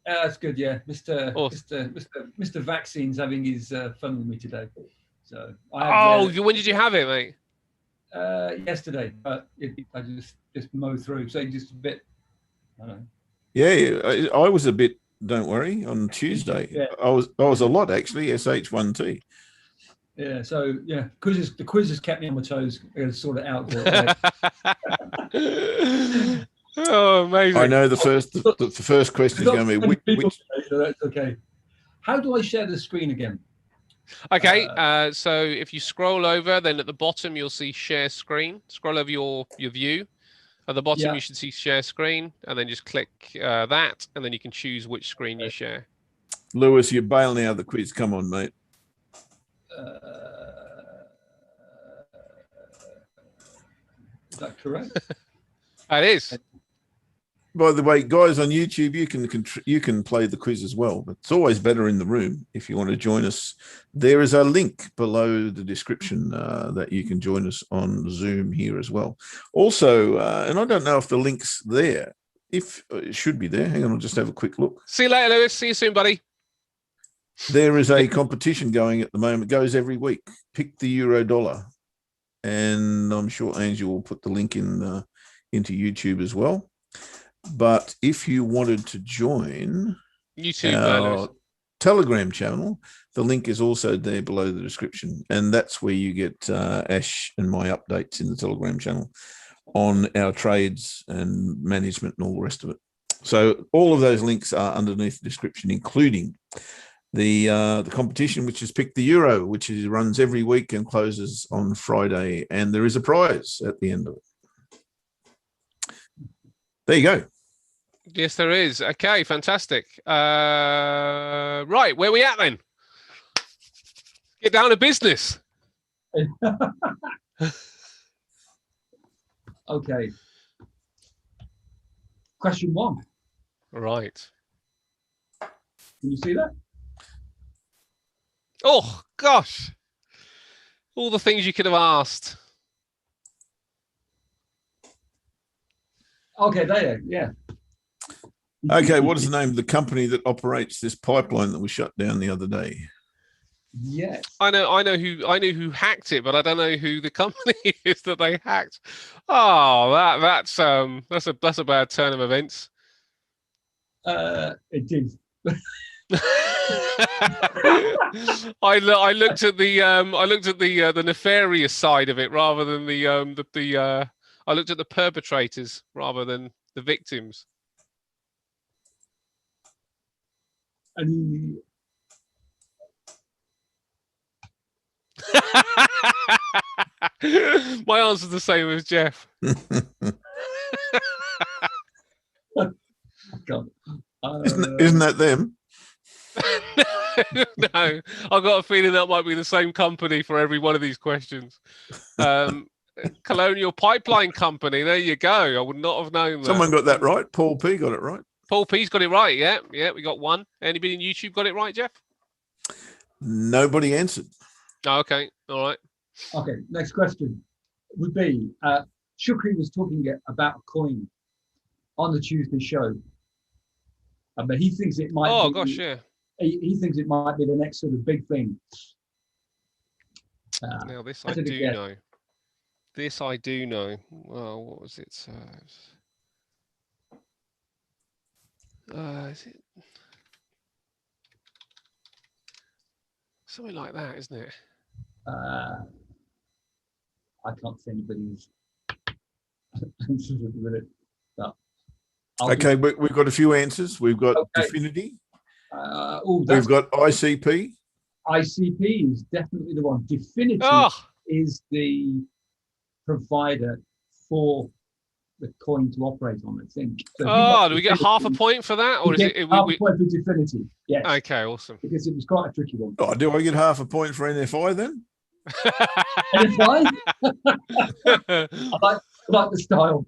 That's good, yeah. Mr. Vaccine's having his fun with me today. So when did you have it, mate? Yesterday, but I just mowed through. So just a bit, I don't know. Yeah, I was a bit. Don't worry. On Tuesday, yeah. I was a lot actually. SH1T. Yeah. So yeah, the quiz has kept me on my toes. I got to sort it out. Oh, amazing! I know the first question is going to be which. So that's okay. How do I share the screen again? Okay, so if you scroll over, then at the bottom you'll see share screen. Scroll over your view. At the bottom you should see share screen, and then just click that, and then you can choose which screen you share. Lewis, you're bailing out of the quiz. Come on, mate. Is that correct? That is. By the way, guys on YouTube, you can play the quiz as well, but it's always better in the room. If you want to join us, there is a link below the description that you can join us on Zoom here as well. Also, and I don't know if the link's there. If it should be there. Hang on, I'll just have a quick look. See you later, Lewis. See you soon, buddy. There is a competition going at the moment. It goes every week. Pick the euro dollar, and I'm sure Angie will put the link in into YouTube as well. But if you wanted to join our Telegram channel, the link is also there below the description. And that's where you get Ash and my updates in the Telegram channel on our trades and management and all the rest of it. So all of those links are underneath the description, including the competition, which is Pick the Euro, which runs every week and closes on Friday. And there is a prize at the end of it. There you go. Yes, there is. Okay, fantastic. Right, where are we at then? Get down to business. Okay. Question 1. Right. Can you see that? Oh, gosh. All the things you could have asked. Okay, there, yeah. Okay, what is the name of the company that operates this pipeline that was shut down the other day? Yes. I know who hacked it, but I don't know who the company is that they hacked. Oh, that's a bad turn of events. It did. I looked at the nefarious side of it rather than I looked at the perpetrators rather than the victims. And my answer's the same as Jeff. God. Isn't that them? No, I've got a feeling that might be the same company for every one of these questions. Colonial Pipeline Company. There you go. I would not have known that. Someone got that right. Paul P got it right. Paul P's got it right. Yeah, we got one. Anybody in YouTube got it right, Jeff? Nobody answered. Oh, okay, all right. Okay, next question would be, Shukri was talking about a coin on the Tuesday show, but he thinks it might. Oh gosh, yeah. He thinks it might be the next sort of big thing. Now this I do know. This I do know. Well, what was it? Is it something like that, isn't it? I can't see anybody's answers at the minute. Okay, we've got a few answers. We've got Definity. We've got ICP. ICP is definitely the one. Definity is the provider for the coin to operate on, I think. So do we get half a point for that? Or is it half a point for Definity? Yes. Okay, awesome. Because it was quite a tricky one. Oh, do I get half a point for NFI then? NFI? I like the style.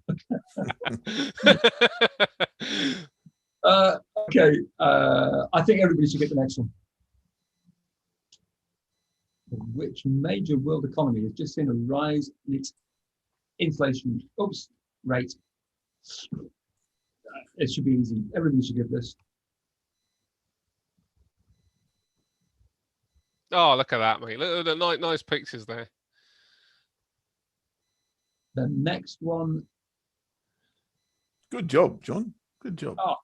Okay, I think everybody should get the next one. Which major world economy has just seen a rise in its inflation rate? It should be easy. Everybody should get this. Oh, look at that, mate. Look at the nice pictures there. The next one. Good job, John. Good job. Oh.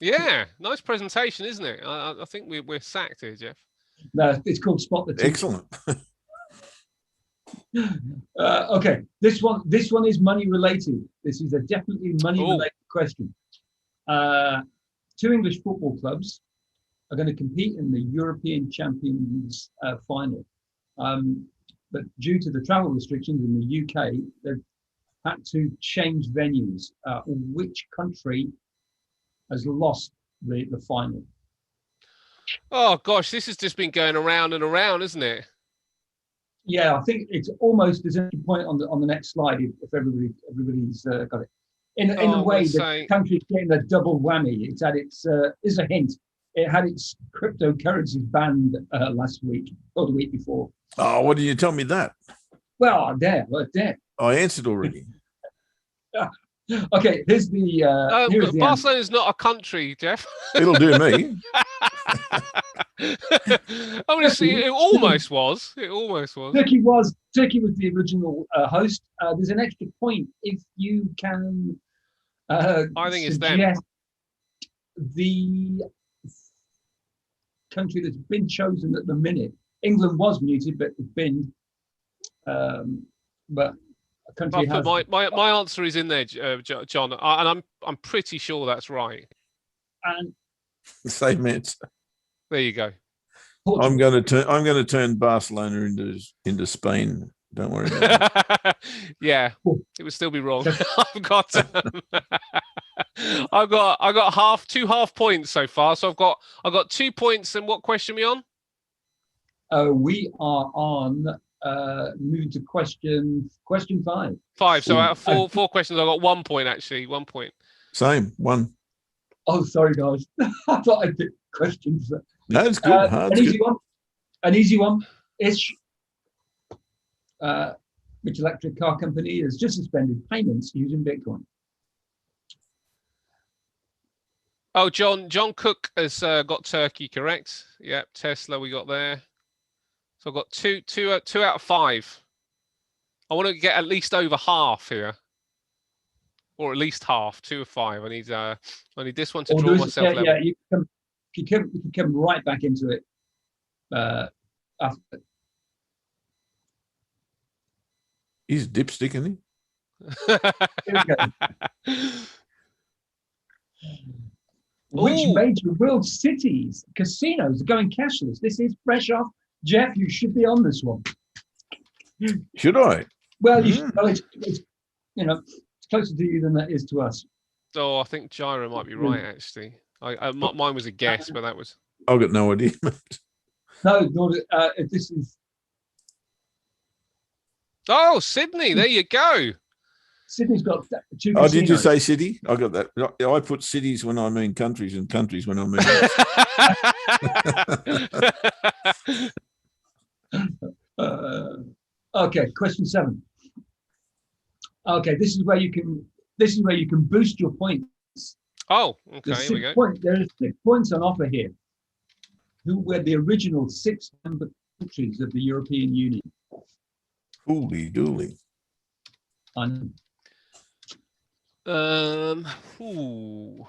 Yeah, nice presentation, isn't it? I think we're sacked here, Jeff. No, it's called Spot the Teacher. Excellent. Okay, this one is money related. This is a definitely money related question. 2 English football clubs are going to compete in the European Champions final, but due to the travel restrictions in the UK, they've had to change venues. Which country has lost the final? Oh gosh, this has just been going around and around, isn't it? Yeah, I think it's almost as a point on the next slide if everybody's got it. In a way, the country's getting a double whammy. It's had its is a hint. It had its cryptocurrencies banned last week or the week before. Oh, why did you tell me that? Well, there. I answered already. Okay, here's the. Barcelona is not a country, Jeff. It'll do me. I mean, it almost was. It almost was. Turkey was the original host. There's an extra point if you can. I think it's them. The country that's been chosen at the minute. England was muted, but it's been. But a country has. My answer is in there, John, and I'm pretty sure that's right. And same answer. There you go. I'm going to turn Barcelona into Spain. Don't worry about that. Yeah, it would still be wrong. I've got 2 half points so far. So I've got 2 points. And what question are we on? We are on moving to question 5. 5. So out of four questions, I got 1 point actually. 1 point. Same 1. Oh, sorry guys. I thought I picked questions. No, it's good. An easy one. Ish. Which electric car company has just suspended payments using Bitcoin? Oh, John Cook has got Turkey correct. Yep, Tesla we got there. So I've got two out of 5. I want to get at least over half here, or at least half. 2 of 5. I need this one to draw myself level. Yeah, you you can come right back into it after. He's dipstick, isn't he? Here we go. Which Ooh. major world cities casinos are going cashless? This is fresh off. Jeff, you should be on this one. Should I? Well, you should, well, it's you know, it's closer to you than that is to us. Oh, I think Gyro might be right, actually. Mine was a guess, but that was... I've got no idea. No, this is... Oh, Sydney, there you go. Sydney's got 2 Oh, casinos. did you say city? I got that. I put cities when I mean countries and countries when I mean... Okay, question 7. Okay, this is where you can boost your points. Oh, okay, here we go. There are 6 points on offer here. Who were the original 6 member countries of the European Union? Holy dooly. Ooh.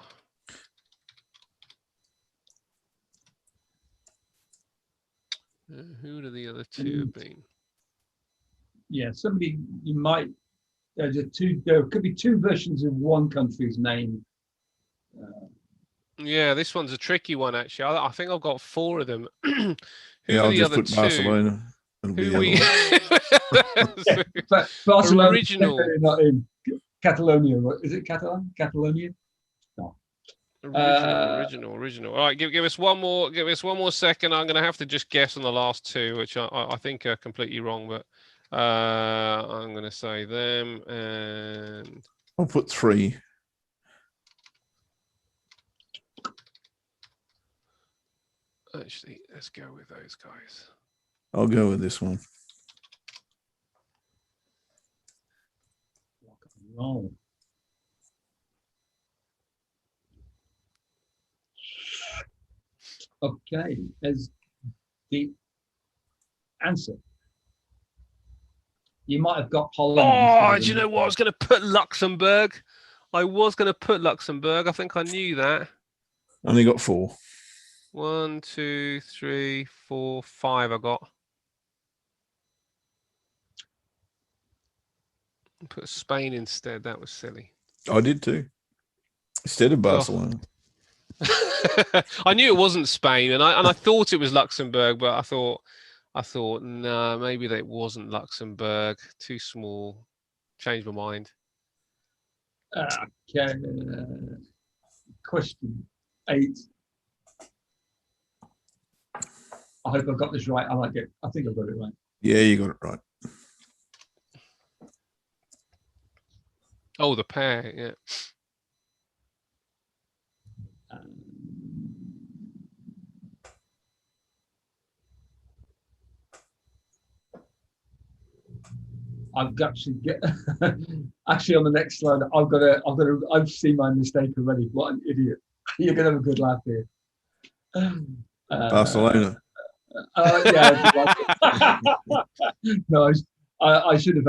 Who do the other 2 have been? Yeah, somebody you might. There could be 2 versions of one country's name. Yeah, this one's a tricky one, actually. I think I've got 4 of them. Who Yeah, are I'll the just other put 2? Barcelona. It'll be Who the we... But Barcelona, Original. not in Catalonia. Is it Catalan? Catalonia? No. Original. All right, give us one more. Give us one more second. I'm going to have to just guess on the last 2, which I think are completely wrong. But I'm going to say them, and I'll put 3. actually, let's go with those guys. I'll go with this one. Oh. Okay, as the answer. You might have got Holland. Oh, do you know what? I was going to put Luxembourg. I think I knew that. Only got 4. 1, 2, 3, 4, 5. I got. Put Spain instead. That was silly. I did too. Instead of Barcelona. I knew it wasn't Spain, and I thought it was Luxembourg, but I thought no, maybe that it wasn't Luxembourg. Too small. Changed my mind. Okay. Question 8. I hope I've got this right. I think I've got it right. Yeah, you got it right. Oh, the pair, yeah. I've actually on the next slide. I've seen my mistake already. What an idiot! You're gonna have a good laugh here. Barcelona. Yeah. No, I should have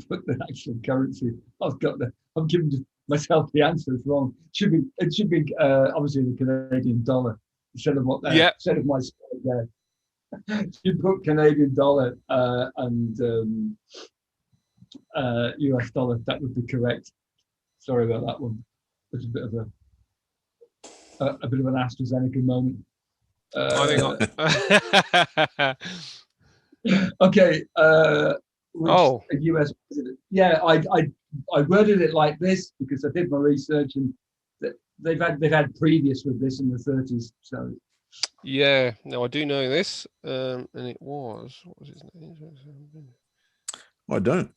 put the actual currency. I'm giving myself the answer. It's wrong. It should be obviously the Canadian dollar instead of instead of my slide there. You put Canadian dollar and US dollar. That would be correct. Sorry about that one. It's a bit of an AstraZeneca moment. Okay. Oh, a US president. Yeah, I worded it like this because I did my research, and they've had previous with this in the 30s. So yeah, no, I do know this, and it was, what was his name? I don't.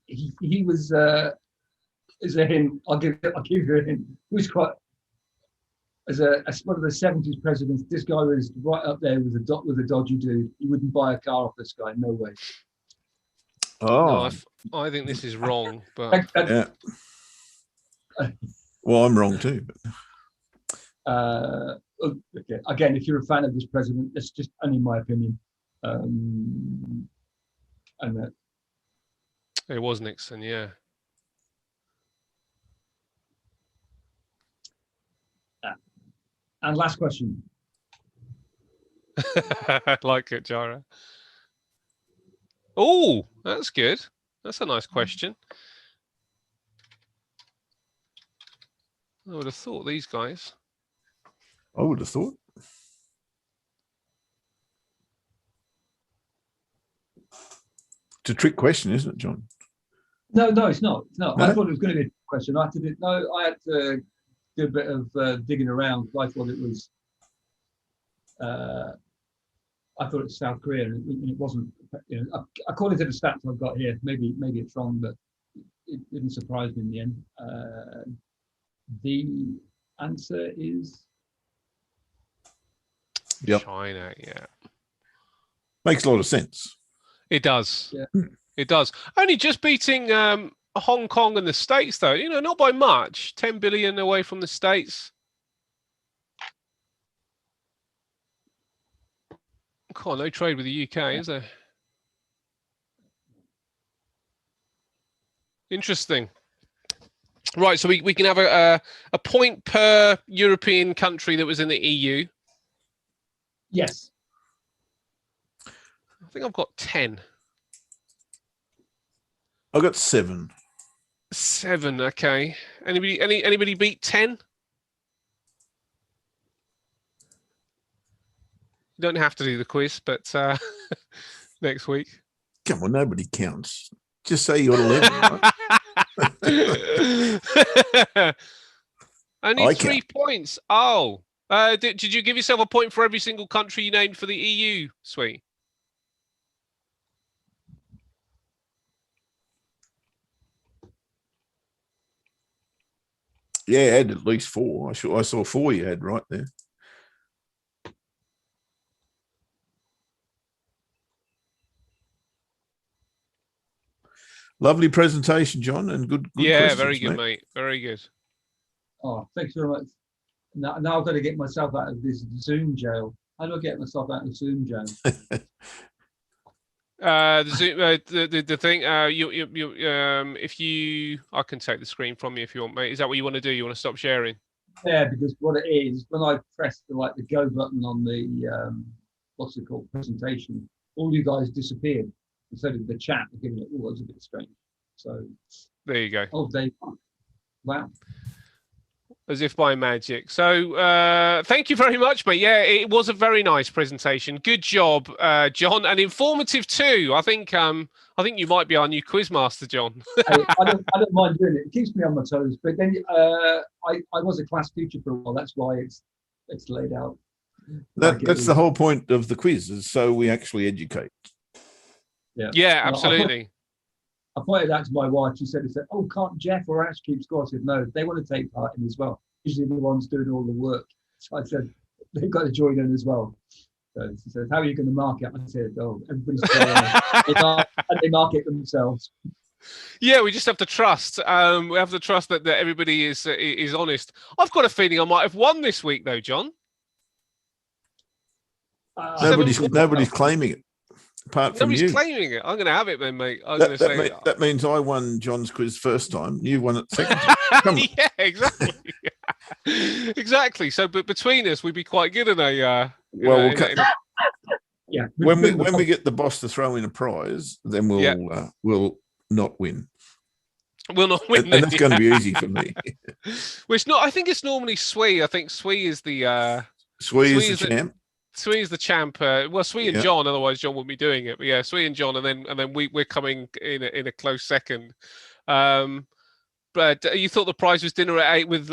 He was as a hint. I'll give you a hint. He was quite as one of the 70s presidents. This guy was right up there with a dodgy dude. You wouldn't buy a car off this guy, no way. Oh, no, I think this is wrong, but yeah. Well, I'm wrong too. Okay. Again, if you're a fan of this president, that's just only my opinion. And it was Nixon, yeah. And last question. I like it, Jara. Oh, that's good. That's a nice question. I would have thought these guys. I would have thought. It's a trick question, isn't it, John? No, it's not. It's not. No? I thought it was going to be a question. I had to do a bit of digging around. I thought it was. I thought it was South Korea, and it wasn't. You know, according to the stats I've got here, maybe it's wrong, but it didn't surprise me in the end. The answer is China. Yeah, makes a lot of sense. It does. Yeah. It does. Only just beating Hong Kong and the States, though. You know, not by much. 10 billion away from the States. God, no trade with the UK, is there? Interesting. Right, so we can have a point per European country that was in the EU. yes. I think I've got 10. I got 7. 7, okay. Anybody beat 10? You don't have to do the quiz, but next week. Come on, nobody counts. Just say you got 11. Right? Only 3 points. Oh, did you give yourself a point for every single country you named for the EU, Sweet? Yeah, I had at least 4. I saw 4 you had right there. Lovely presentation, John, and good Yeah, questions, very good, mate. Very good. Oh, thanks very much. Now I've got to get myself out of this Zoom jail. How do I get myself out of Zoom jail? The thing, if you, I can take the screen from you if you want, mate. Is that what you want to do? You want to stop sharing? Yeah, because what it is, when I press the go button on the what's it called, presentation, all you guys disappeared. And so did the chat. Giving it, was a bit strange. So there you go. Oh, wow. As if by magic. So thank you very much, mate. Yeah, it was a very nice presentation. Good job, John, and informative too. I think you might be our new quiz master, John. I don't mind doing it. It keeps me on my toes. But then I was a class teacher for a while. That's why it's laid out. That's the whole point of the quiz, is so we actually educate. Yeah, absolutely. I pointed out to my wife. She said, "Oh, can't Jeff or Ash keep score?" I said, "No, they want to take part in as well. Usually the ones doing all the work." So I said, "They've got to join in as well." So she said, "How are you going to mark it?" I said, "Oh, everybody's and they mark it themselves." Yeah, we just have to trust. We have to trust that everybody is honest. I've got a feeling I might have won this week, though, John. Nobody's claiming it. Apart from Nobody's you. claiming it. I'm going to have it then, mate. I'm going to say that means I won John's quiz first time. You won it second time. Yeah, exactly. Exactly. So, but between us, we'd be quite good in a. Yeah. When we get the boss to throw in a prize, then we'll not win. We'll not win. And that's going to be easy for me. Well, it's not. I think it's normally Swee. I think Swee is the. Swee is the champ. Swee is the champ. Well, Swee and John. Otherwise, John wouldn't be doing it. But yeah, Swee and John, and then we're coming in a close second. But you thought the prize was dinner at 8 with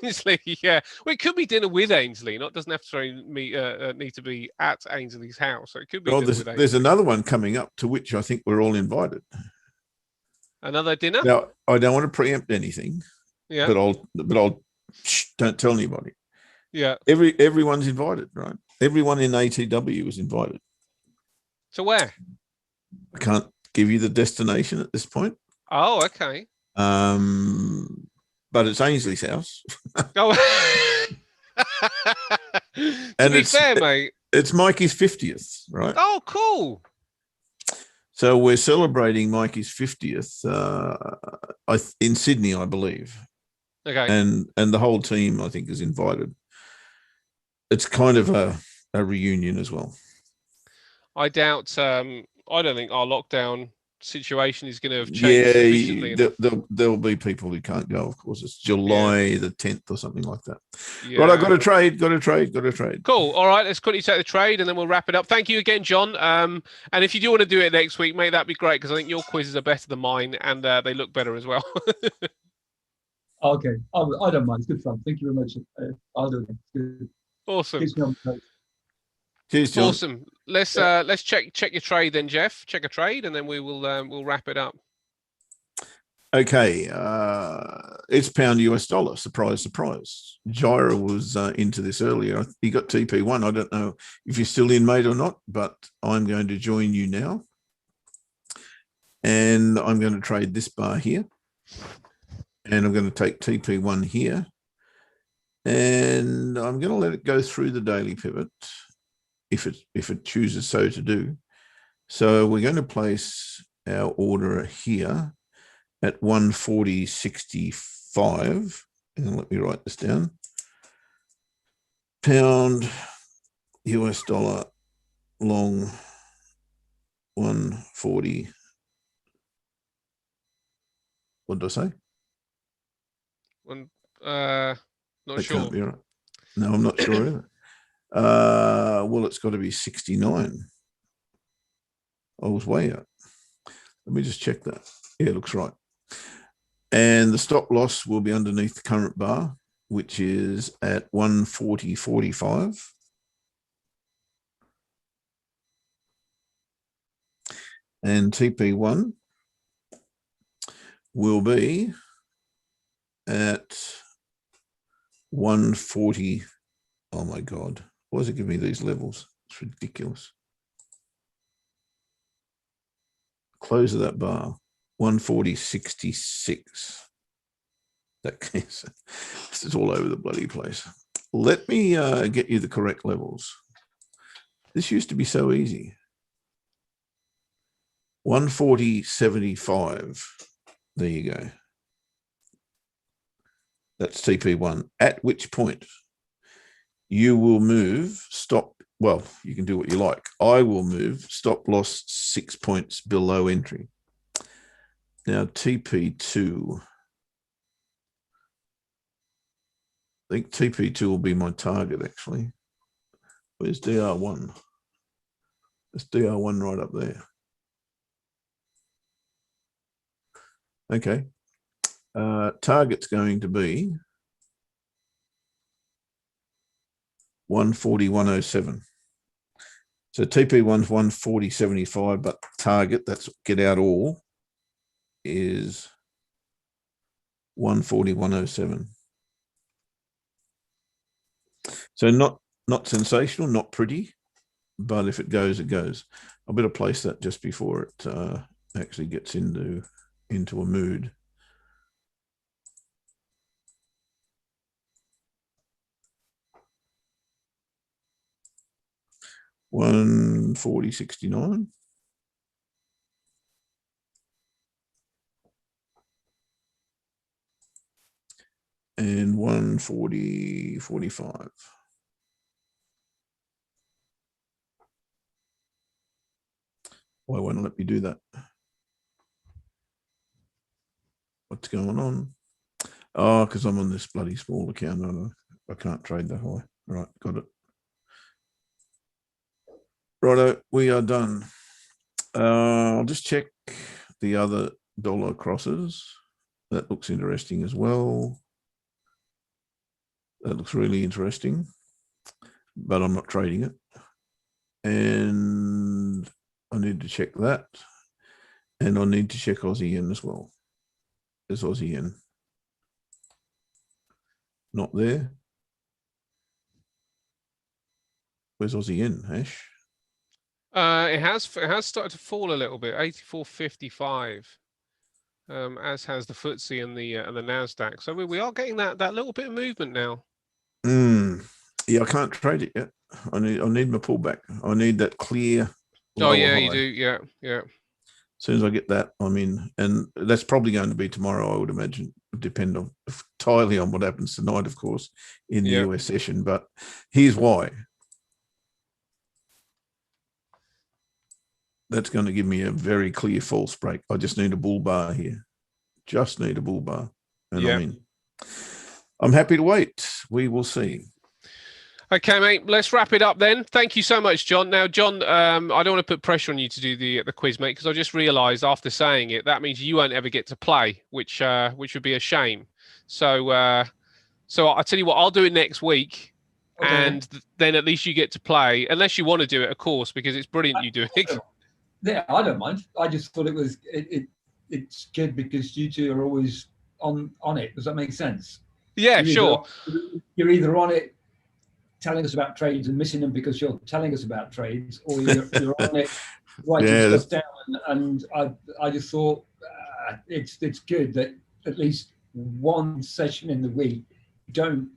Ainsley? Yeah, well, it could be dinner with Ainsley. It doesn't necessarily need to be at Ainsley's house. So it could be. There's another one coming up to which I think we're all invited. Another dinner? Now I don't want to preempt anything. Yeah. But I'll don't tell anybody. Yeah. Everyone's invited, right? Everyone in ATW is invited. To where? I can't give you the destination at this point. Oh, okay. But it's Ainsley's house. Oh. To be fair, mate. It's Mikey's 50th, right? Oh, cool. So we're celebrating Mikey's 50th in Sydney, I believe. Okay. And the whole team, I think, is invited. it's kind of a reunion as well. I doubt. I don't think our lockdown situation is going to have changed sufficiently. There'll be people who can't go. Of course, it's July the 10th or something like that. Yeah. Right, I got to trade. Cool. All right, let's quickly take the trade and then we'll wrap it up. Thank you again, John. And if you do want to do it next week, mate, that'd be great because I think your quizzes are better than mine and they look better as well. Okay, I don't mind. It's good fun. Thank you very much. I'll do it. Good. Awesome. Keeps me on the toes. Cheers, John. Awesome. Let's check your trade then, Jeff. Check a trade and then we'll wrap it up. Okay, it's pound US dollar. Surprise, surprise. Gyra was into this earlier. He got TP1. I don't know if you're still in, mate, or not, but I'm going to join you now. And I'm going to trade this bar here. And I'm going to take TP1 here. And I'm going to let it go through the daily pivot if it chooses so to do. So we're going to place our order here at 140.65. And let me write this down. Pound US dollar long 140. What did I say? Not that sure. Can't be right. No, I'm not sure either. Well, it's got to be 69. I was way out. Let me just check that. Yeah, it looks right. And the stop loss will be underneath the current bar, which is at 140.45. And TP1 will be at 140. Oh my God. Why does it give me these levels? It's ridiculous. Close of that bar, 140.66. That case, this is all over the bloody place. Let me get you the correct levels. This used to be so easy. 140.75. There you go. That's TP1, at which point you will move stop. Well, you can do what you like. I will move stop loss 6 points below entry. Now, TP2. I think TP2 will be my target, actually. Where's DR1? There's DR1 right up there. Okay. Target's going to be 140.107. So TP1's 140.75, but target, that's get out all, is 140.107. So not sensational, not pretty, but if it goes, it goes. I better place that just before it actually gets into a mood. $140.69. And 140.45. Why won't it let me do that? What's going on? Oh, because I'm on this bloody small account. I can't trade that high. Right, got it. Righto, we are done. I'll just check the other dollar crosses. That looks interesting as well. That looks really interesting, but I'm not trading it. And I need to check that. And I need to check Aussie yen as well. There's Aussie yen. Not there. Where's Aussie yen, Ash? It has started to fall a little bit, 84.55, as has the FTSE and the Nasdaq. So we are getting that little bit of movement now. Yeah, I can't trade it yet. I need my pullback. I need that clear. Oh yeah, high. you do. Yeah. As soon as I get that, I'm in, and that's probably going to be tomorrow. I would imagine. Depend on if entirely on what happens tonight, of course, in the US session. But here's why. That's going to give me a very clear false break. I just need a bull bar here. Just need a bull bar. And I'm happy to wait. We will see. Okay, mate, let's wrap it up then. Thank you so much, John. Now, John, I don't want to put pressure on you to do the quiz, mate, because I just realised after saying it, that means you won't ever get to play, which would be a shame. So I'll tell you what, I'll do it next week, and then at least you get to play, unless you want to do it, of course, because it's brilliant you do it. Yeah, I don't mind. I just thought it's good because you two are always on it. Does that make sense? Yeah, sure. You're either on it telling us about trades and missing them because you're telling us about trades, or you're on it writing stuff down. And I just thought it's good that at least one session in the week, don't,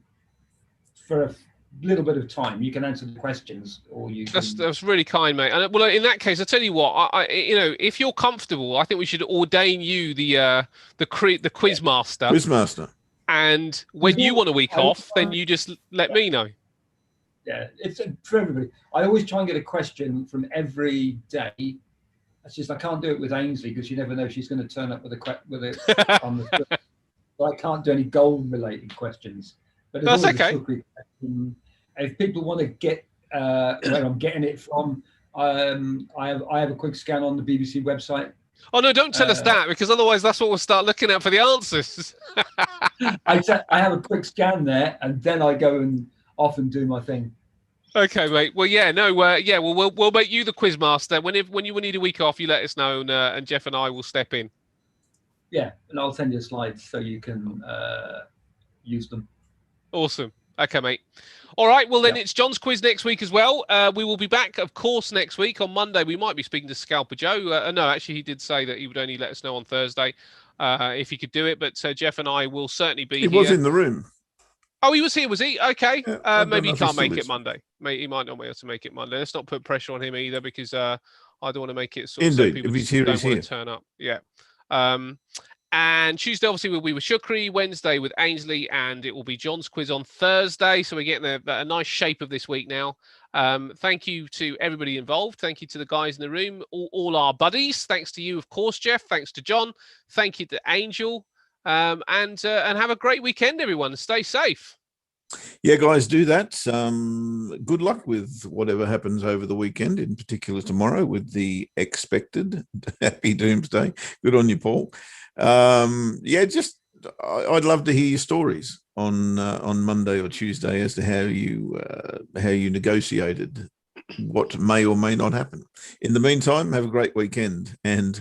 for a little bit of time, you can answer the questions, or you can... That's really kind, mate. And well, in that case, I tell you what, I if you're comfortable, I think we should ordain you the quiz master. Quiz master. And when you want a week off, then you just let me know. Yeah, it's for everybody. I always try and get a question from every day. It's just I can't do it with Ainsley because you never know, she's going to turn up with a on the. So I can't do any gold related questions. But that's okay. If people want to get where I'm getting it from, I have a quick scan on the BBC website. Oh no! Don't tell us that, because otherwise that's what we'll start looking at for the answers. I have a quick scan there, and then I go and off and do my thing. Okay, mate. Well, we'll make you the quiz master. When you need a week off, you let us know, and Jeff and I will step in. Yeah, and I'll send you slides so you can use them. Awesome. Okay, mate. All right. Well, then it's John's quiz next week as well. We will be back, of course, next week on Monday. We might be speaking to Scalper Joe. No, actually, he did say that he would only let us know on Thursday if he could do it. But Jeff and I will certainly be here. He was in the room. Oh, he was here, was he? Okay. Yeah, maybe he can't make it Monday. He might not be able to make it Monday. Let's not put pressure on him either, because I don't want to make it sort of so people don't want to turn up. Yeah. And Tuesday, obviously, we'll be with Shukri. Wednesday with Ainsley, and it will be John's quiz on Thursday. So we're getting a nice shape of this week now. Thank you to everybody involved. Thank you to the guys in the room, all our buddies. Thanks to you, of course, Jeff. Thanks to John. Thank you to Angel. And have a great weekend, everyone. Stay safe. Yeah, guys, do that. Good luck with whatever happens over the weekend, in particular tomorrow with the expected happy doomsday. Good on you, Paul. I'd love to hear your stories on Monday or Tuesday as to how you negotiated what may or may not happen. In the meantime, have a great weekend, and